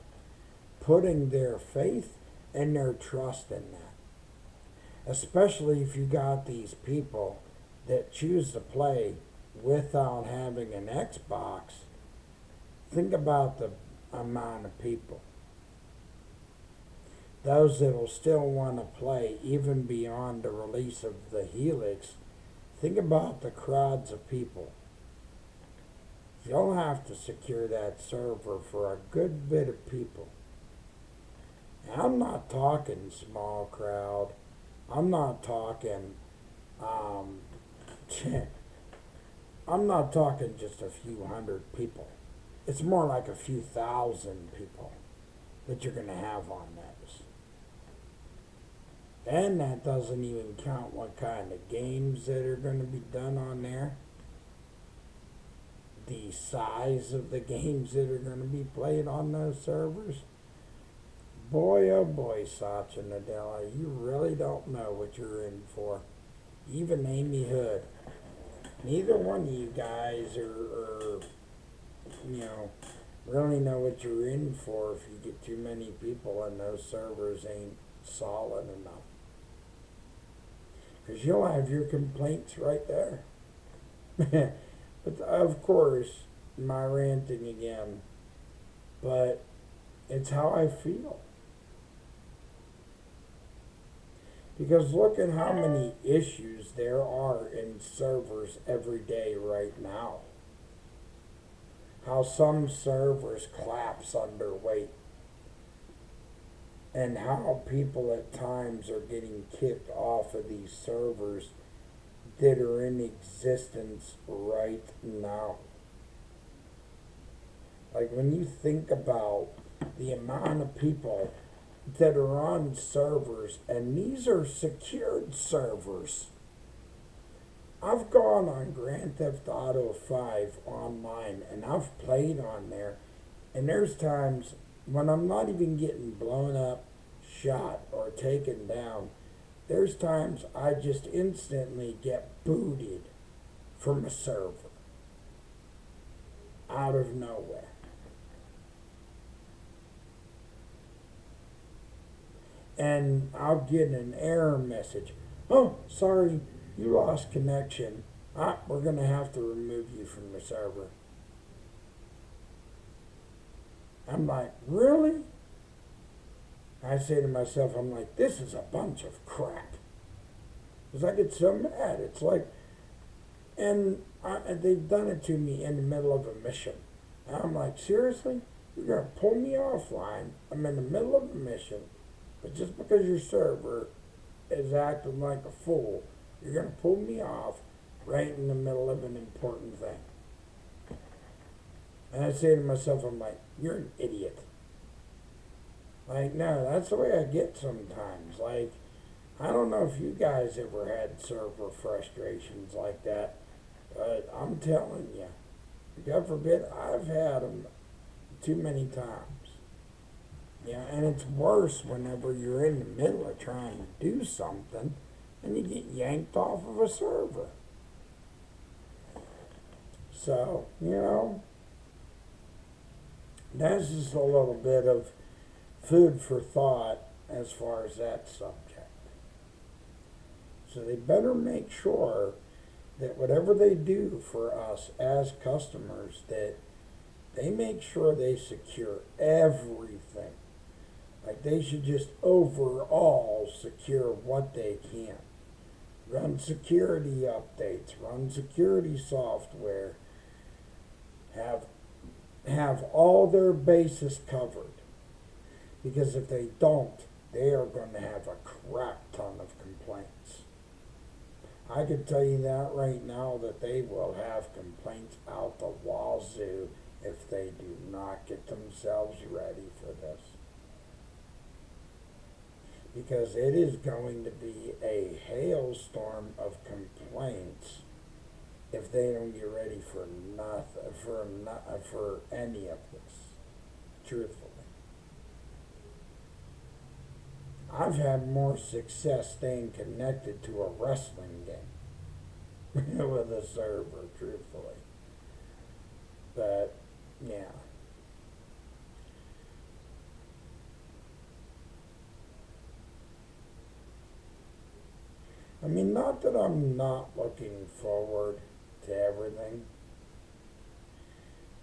putting their faith and their trust in that. Especially if you got these people that choose to play without having an Xbox. Think about the amount of people. Those that will still want to play even beyond the release of the Helix. Think about the crowds of people. You'll have to secure that server for a good bit of people. And I'm not talking small crowd. I'm not talking, I'm not talking just a few hundred people. It's more like a few thousand people that you're going to have on this. And that doesn't even count what kind of games that are going to be done on there. The size of the games that are going to be played on those servers. Boy, oh boy, Satya Nadella, you really don't know what you're in for. Even Amy Hood. Neither one of you guys are really know what you're in for if you get too many people and those servers ain't solid enough. Because you'll have your complaints right there. But of course, my ranting again, but it's how I feel. Because look at how many issues there are in servers every day right now. How some servers collapse under weight. And how people at times are getting kicked off of these servers that are in existence right now. Like when you think about the amount of people that are on servers, and these are secured servers. I've gone on Grand Theft Auto 5 online and I've played on there, and there's times when I'm not even getting blown up, shot, or taken down. There's times I just instantly get booted from a server out of nowhere. And I'll get an error message. Oh, sorry, you lost connection. We're going to have to remove you from the server. I'm like, really? I say to myself, I'm like, this is a bunch of crap. Because I get so mad. It's like, and they've done it to me in the middle of a mission. And I'm like, seriously? You're going to pull me offline? I'm in the middle of a mission. But just because your server is acting like a fool, you're going to pull me off right in the middle of an important thing. And I say to myself, I'm like, you're an idiot. Like, no, that's the way I get sometimes. Like, I don't know if you guys ever had server frustrations like that, but I'm telling you, God forbid, I've had them too many times. Yeah, and it's worse whenever you're in the middle of trying to do something and you get yanked off of a server. So, that's just a little bit of food for thought as far as that subject. So they better make sure that whatever they do for us as customers, that they make sure they secure everything. Like they should just overall secure what they can. Run security updates, run security software, have all their bases covered. Because if they don't, they are going to have a crap ton of complaints. I could tell you that right now that they will have complaints out the wazoo if they do not get themselves ready for this. Because it is going to be a hailstorm of complaints if they don't get ready for nothing, for any of this, truthfully. I've had more success staying connected to a wrestling game with a server, truthfully. But, yeah. I mean, not that I'm not looking forward to everything,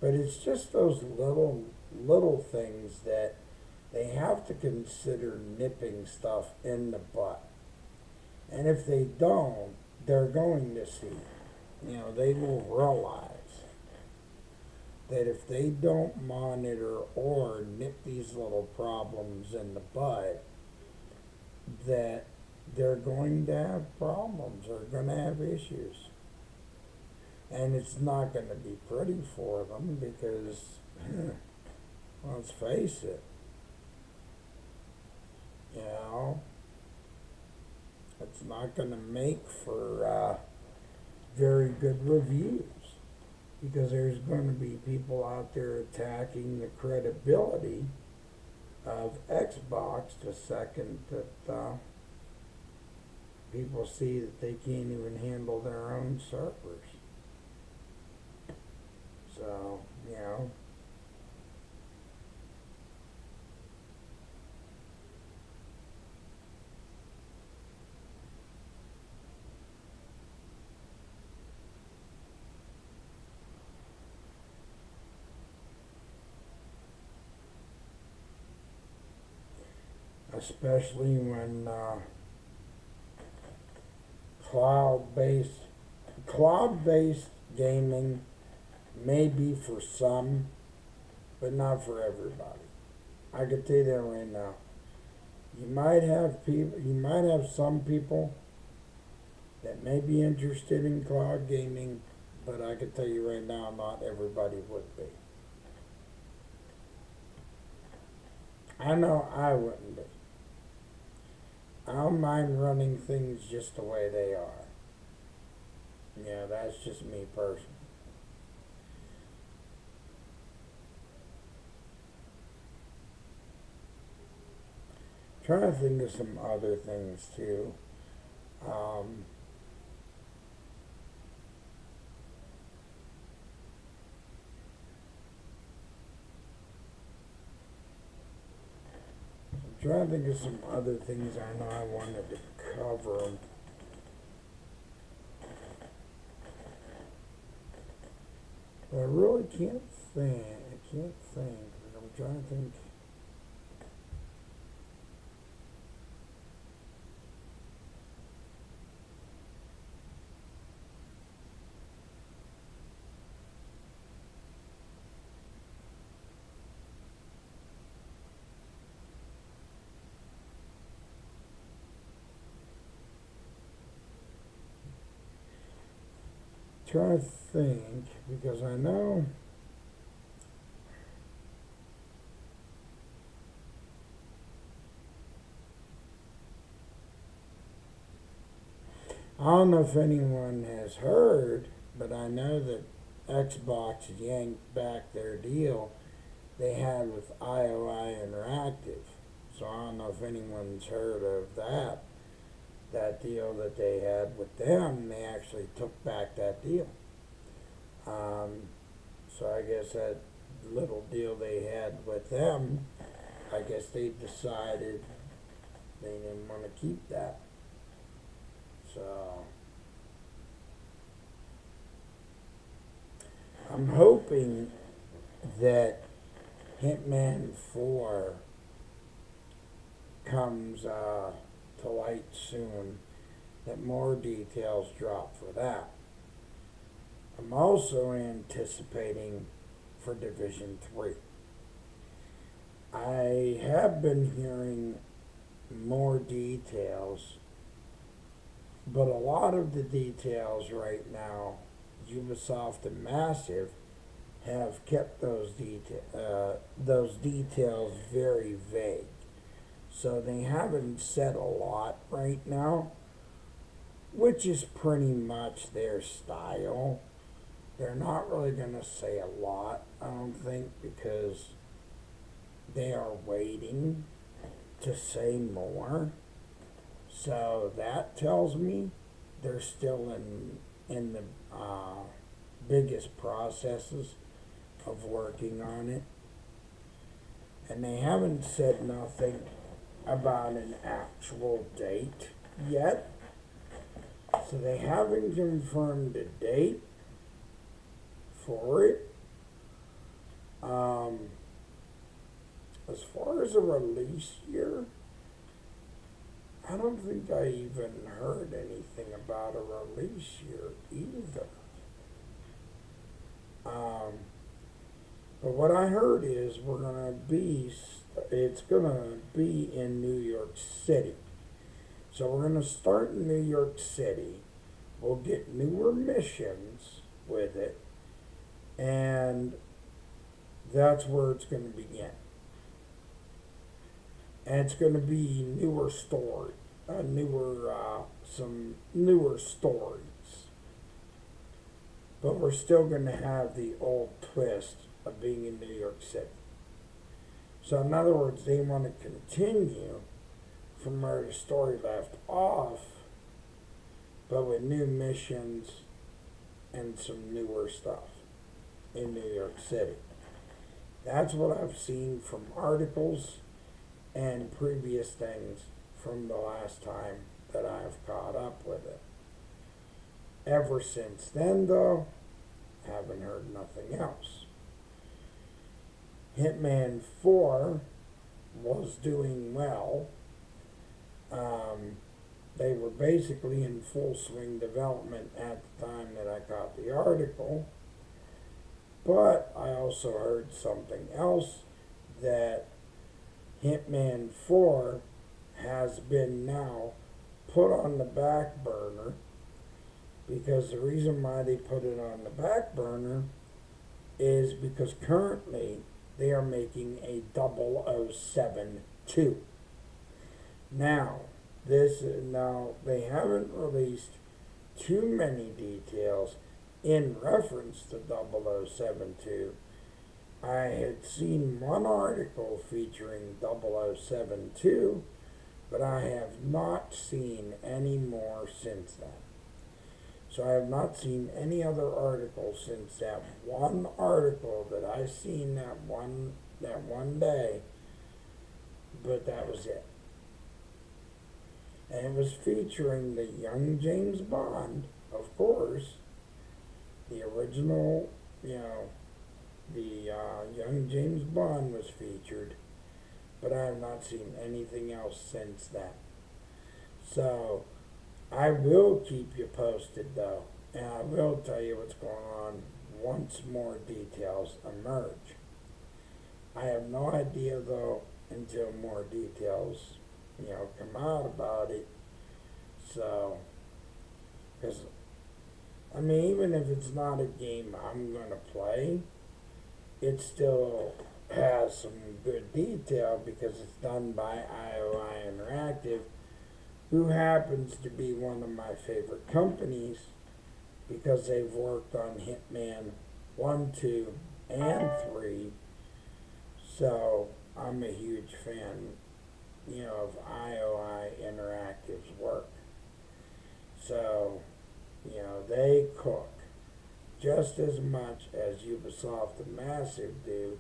but it's just those little things that they have to consider nipping stuff in the butt. And if they don't, they're going to see. They will realize that if they don't monitor or nip these little problems in the butt, that they're going to have problems, they're going to have issues. And it's not going to be pretty for them because, let's face it, it's not going to make for very good reviews because there's going to be people out there attacking the credibility of Xbox the second that people see that they can't even handle their own servers. So, especially when cloud-based gaming may be for some, but not for everybody. I can tell you that right now. You might have some people that may be interested in cloud gaming, but I can tell you right now, not everybody would be. I know I wouldn't be. I don't mind running things just the way they are. That's just me personally. Trying to think of some other things too. I'm trying to think of some other things I know I wanted to cover. But I really can't think. I'm trying to think. Trying to think because I know I don't know if anyone has heard, but I know that Xbox yanked back their deal they had with IOI Interactive. So I don't know if anyone's heard of that. That deal that they had with them, they actually took back that deal. So I guess that little deal they had with them, I guess they decided they didn't want to keep that. So I'm hoping that Hitman 4 comes to light soon, that more details drop for that. I'm also anticipating for Division 3. I have been hearing more details But a lot of the details right now, Ubisoft and Massive have kept those details very vague. So they haven't said a lot right now, which is pretty much their style. They're not really going to say a lot, I don't think, because they are waiting to say more. So that tells me they're still in the biggest processes of working on it. And they haven't said nothing about an actual date yet. So they haven't confirmed a date for it. As far as a release year, I don't think I even heard anything about a release year either. But what I heard is it's gonna be in New York City. So we're gonna start in New York City. We'll get newer missions with it, and that's where it's gonna begin. And it's gonna be newer story, some newer stories. But we're still gonna have the old twist of being in New York City. So in other words, they want to continue from where the story left off, but with new missions and some newer stuff in New York City. That's what I've seen from articles and previous things from the last time that I've caught up with it. Ever since then, though, haven't heard nothing else. Hitman 4 was doing well. They were basically in full swing development at the time that I got the article. But I also heard something else, that Hitman 4 has been now put on the back burner, because the reason why they put it on the back burner is because currently they are making a 007 2. Now they haven't released too many details in reference to 007 2. I had seen one article featuring 007 2, but I have not seen any more since then. So I have not seen any other articles since that one article that I seen that one day, but that was it. And it was featuring the young James Bond, of course, the original, the young James Bond was featured, but I have not seen anything else since then. So I will keep you posted, though, and I will tell you what's going on once more details emerge. I have no idea, though, until more details, come out about it. So, because, even if it's not a game I'm going to play, it still has some good detail because it's done by IOI Interactive, who happens to be one of my favorite companies because they've worked on Hitman 1, 2, and 3. So I'm a huge fan, of IOI Interactive's work. So, they cook just as much as Ubisoft and Massive do.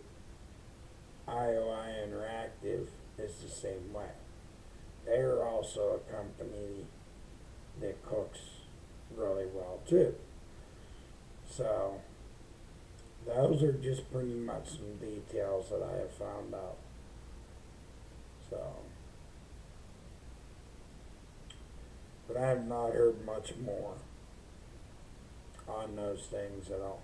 IOI Interactive is the same way. They're also a company that cooks really well too. So those are just pretty much some details that I have found out. So, but I have not heard much more on those things at all.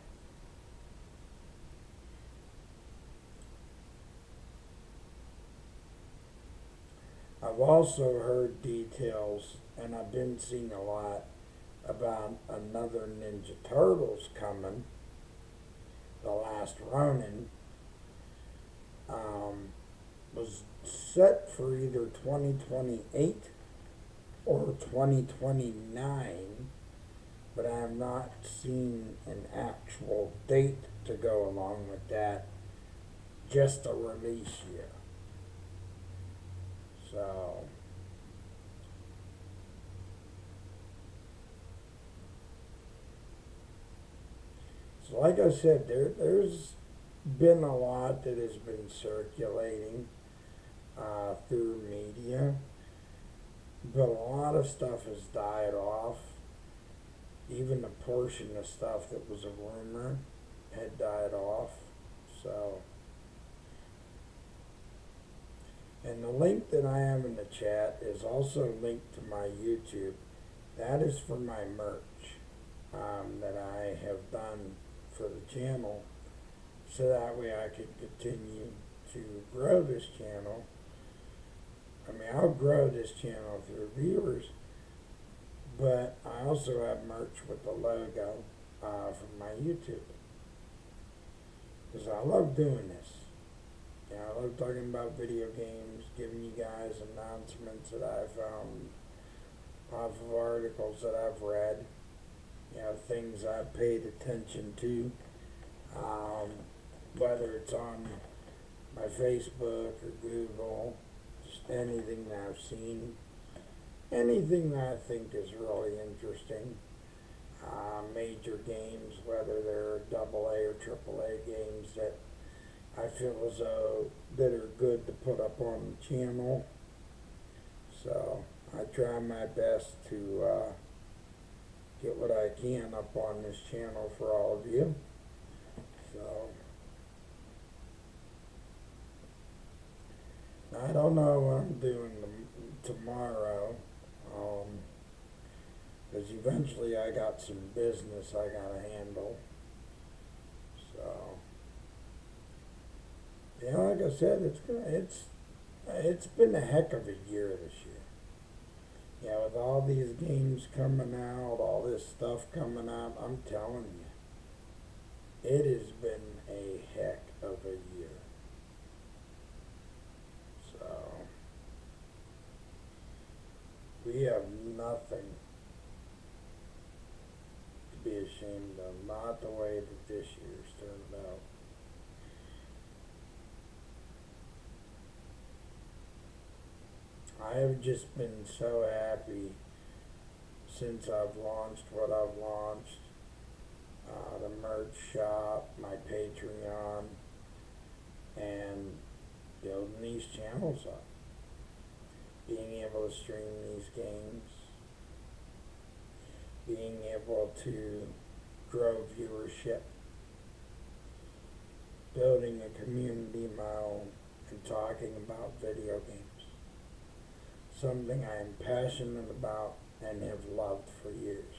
I I've also heard details, and I've been seeing a lot about another Ninja Turtles coming, The Last Ronin, was set for either 2028 or 2029, but I have not seen an actual date to go along with that, just a release year. So, like I said, there's been a lot that has been circulating through media, but a lot of stuff has died off. Even a portion of stuff that was a rumor had died off. So, and the link that I have in the chat is also linked to my YouTube. That is for my merch that I have done for the channel, so that way I can continue to grow this channel. I mean, I'll grow this channel through viewers, but I also have merch with the logo from my YouTube, because I love doing this. You know, I love talking about video games, giving you guys announcements that I found off of articles that I've read, you know, things I've paid attention to, whether it's on my Facebook or Google, just anything that I've seen, anything that I think is really interesting. Major games, whether they're AA or AAA games that I feel as though that are good to put up on the channel. So I try my best to get what I can up on this channel for all of you. So I don't know what I'm doing tomorrow, because eventually I got some business I gotta handle. So yeah, like I said, it's been a heck of a year this year. Yeah, with all these games coming out, all this stuff coming out, I'm telling you, it has been a heck of a year. So, we have nothing to be ashamed of, not the way that this year's turned out. I have just been so happy since I've launched what I've launched, the merch shop, my Patreon, and building these channels up, being able to stream these games, being able to grow viewership, building a community of my own, and talking about video games. Something I am passionate about and have loved for years.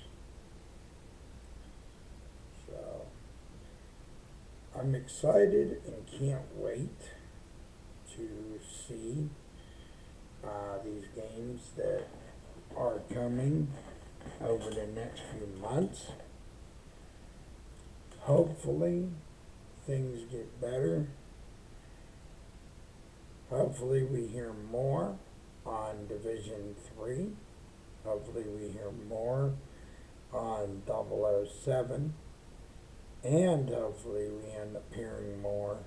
So, I'm excited and can't wait to see these games that are coming over the next few months. Hopefully, things get better. Hopefully, we hear more on Division 3. Hopefully we hear more on 007. And hopefully we end up hearing more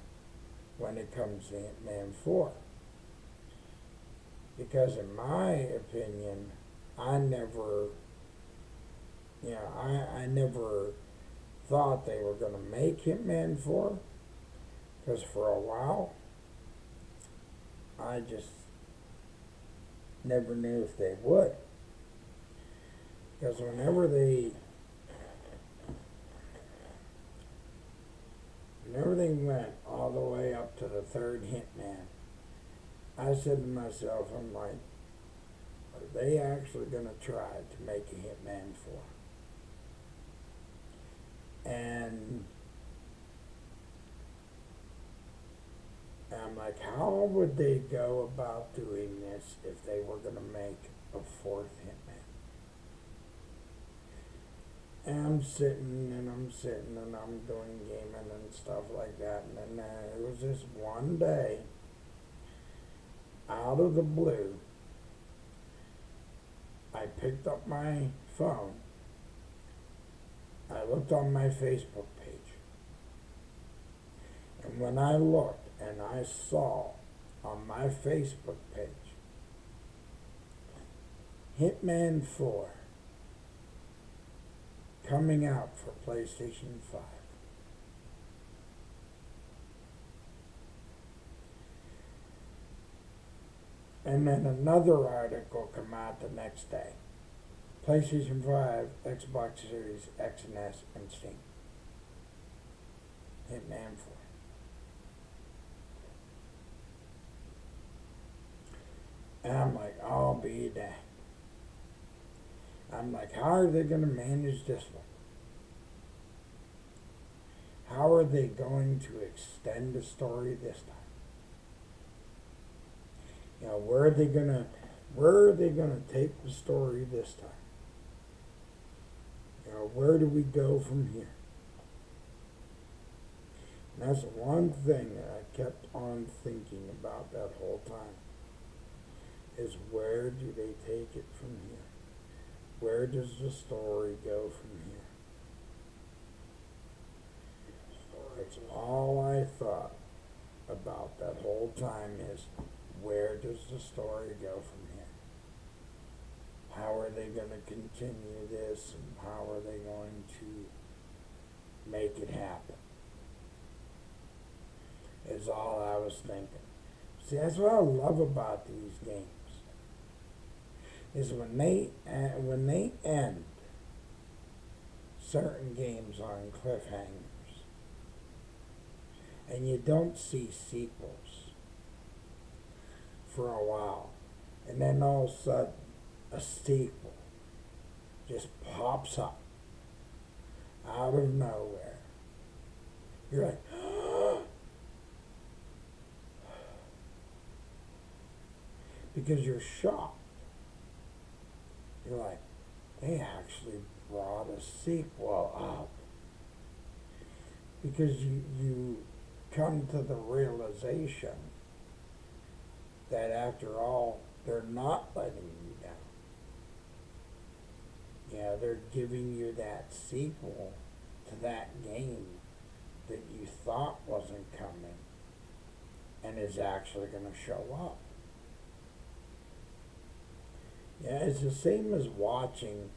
when it comes to Ant-Man 4. Because in my opinion, I never thought they were going to make Hitman 4. Because for a while, I just never knew if they would. Because whenever they went all the way up to the third Hitman, I said to myself, I'm like, are they actually going to try to make a Hitman 4? And I'm like, how would they go about doing this if they were going to make a fourth Hitman? And I'm sitting and I'm doing gaming and stuff like that. And then it was this one day, out of the blue, I picked up my phone. I looked on my Facebook page. And when I looked and I saw on my Facebook page, Hitman 4 coming out for PlayStation 5. And then another article come out the next day. PlayStation 5, Xbox Series X and S, and Steam. Hitman 4. And I'm like, I'll be damned. I'm like, how are they going to manage this one? How are they going to extend the story this time? You know, where are they gonna take the story this time? You know, where do we go from here? And that's one thing that I kept on thinking about that whole time, is where do they take it from here? Where does the story go from here? That's all I thought about that whole time, is where does the story go from here? How are they going to continue this, and how are they going to make it happen? Is all I was thinking. See, that's what I love about these games, is when they end certain games on cliffhangers, and you don't see sequels for a while, and then all of a sudden a sequel just pops up out of nowhere. You're like, because you're shocked. You're like, they actually brought a sequel up. Because you come to the realization that after all, they're not letting you down. Yeah, they're giving you that sequel to that game that you thought wasn't coming and is actually going to show up. Yeah, it's the same as watching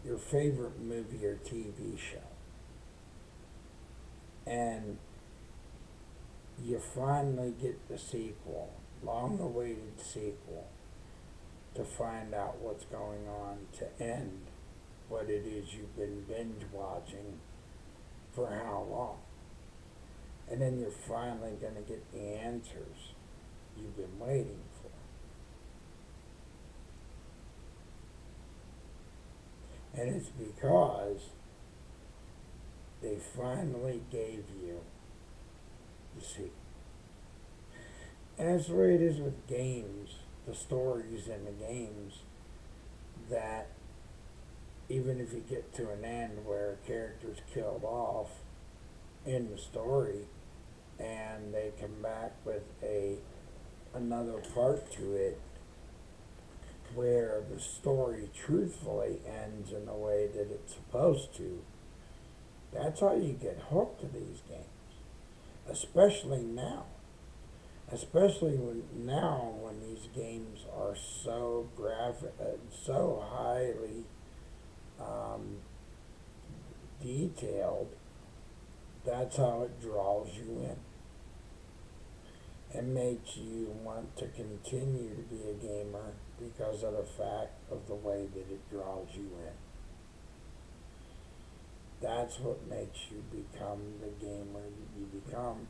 your favorite movie or TV show. And you finally get the sequel, long-awaited sequel, to find out what's going on, to end what it is you've been binge watching for how long. And then you're finally going to get the answers you've been waiting for. And it's because they finally gave you the sequel. And that's the way it is with games, the stories in the games, that even if you get to an end where a character's killed off in the story and they come back with another part to it where the story truthfully ends in the way that it's supposed to, that's how you get hooked to these games. Especially now. Especially when these games are so graphic, so highly detailed. That's how it draws you in. It makes you want to continue to be a gamer because of the fact of the way that it draws you in. That's what makes you become the gamer that you become,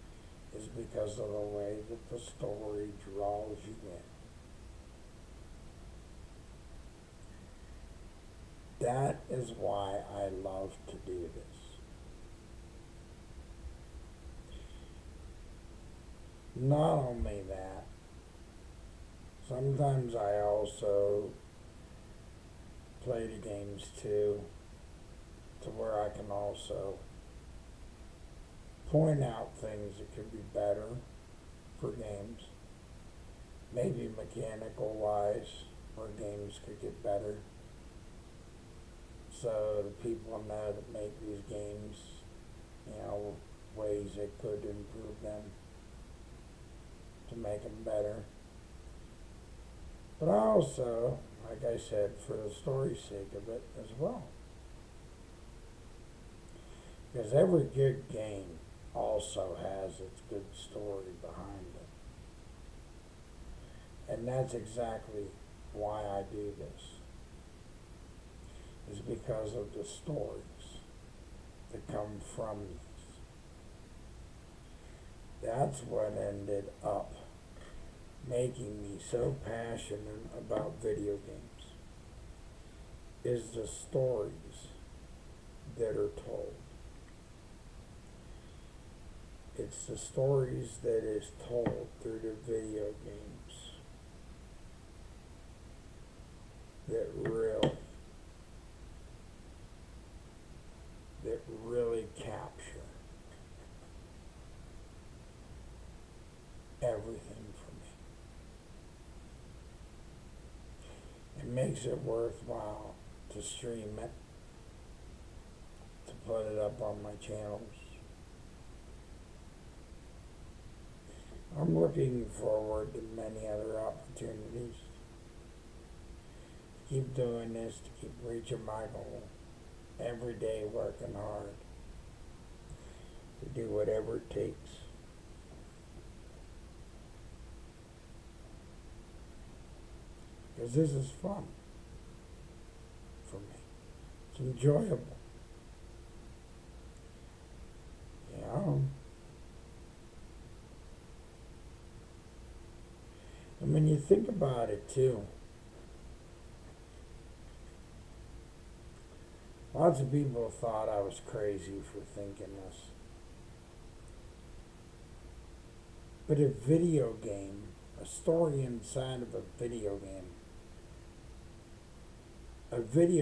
is because of the way that the story draws you in. That is why I love to do this. Not only that, sometimes I also play the games too, to where I can also point out things that could be better for games. Maybe mechanical wise, where games could get better. So the people know that make these games, ways they could improve them to make them better. But I also, like I said, for the story's sake of it as well. Because every good game also has its good story behind it. And that's exactly why I do this. Is because of the stories that come from these. That's what ended up making me so passionate about video games, is the stories that are told. It's the stories that is told through the video games that really capture everything for me. It makes it worthwhile to stream it, to put it up on my channels. I'm looking forward to many other opportunities to keep doing this, to keep reaching my goal. Every day working hard to do whatever it takes. Because this is fun for me. It's enjoyable. And when you think about it too, lots of people thought I was crazy for thinking this. But a video game, a story inside of a video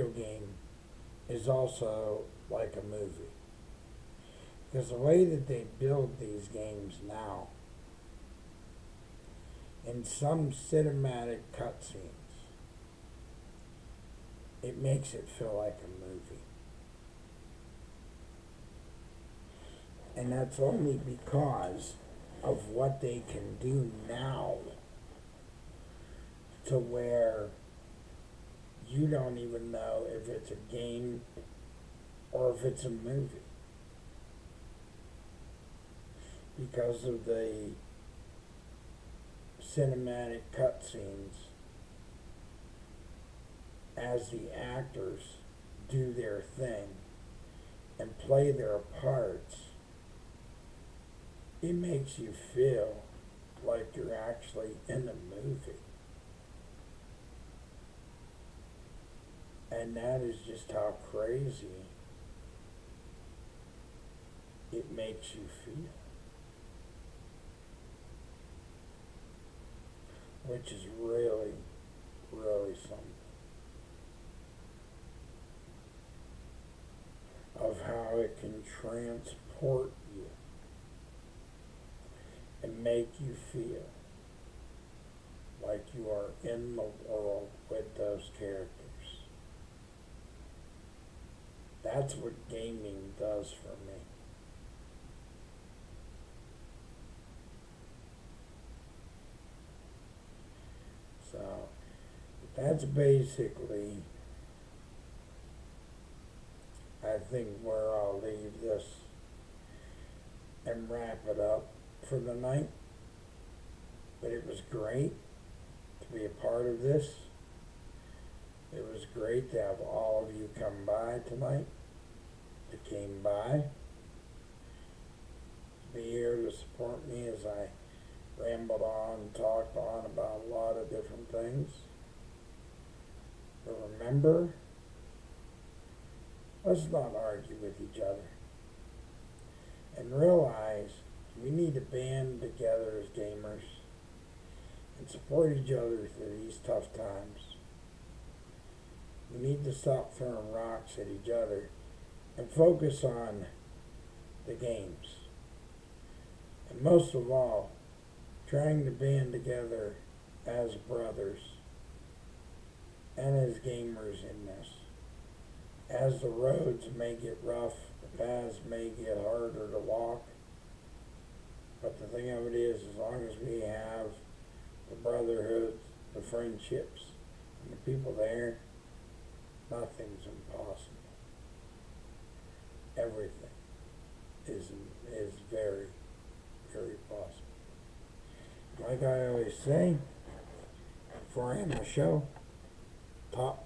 game is also like a movie. Because the way that they build these games now, in some cinematic cutscenes, it makes it feel like a movie. And that's only because of what they can do now, to where you don't even know if it's a game or if it's a movie, because of the cinematic cutscenes as the actors do their thing and play their parts. It makes you feel like you're actually in a movie. And that is just how crazy it makes you feel. Which is really, really something. Of how it can transport you and make you feel like you are in the world with those characters. That's what gaming does for me. So, that's basically, I think, where I'll leave this and wrap it up for the night. But it was great to be a part of this. It was great to have all of you come by tonight, that came by, to be here to support me as I rambled on and talked on about a lot of different things. But remember, let's not argue with each other. And realize We need to band together as gamers and support each other through these tough times. We need to stop throwing rocks at each other and focus on the games. And most of all, trying to band together as brothers and as gamers in this. As the roads may get rough, the paths may get harder to walk, but the thing of it is, as long as we have the brotherhoods, the friendships, and the people there, nothing's impossible. Everything is very, very possible. Like I always say, before I end my show, top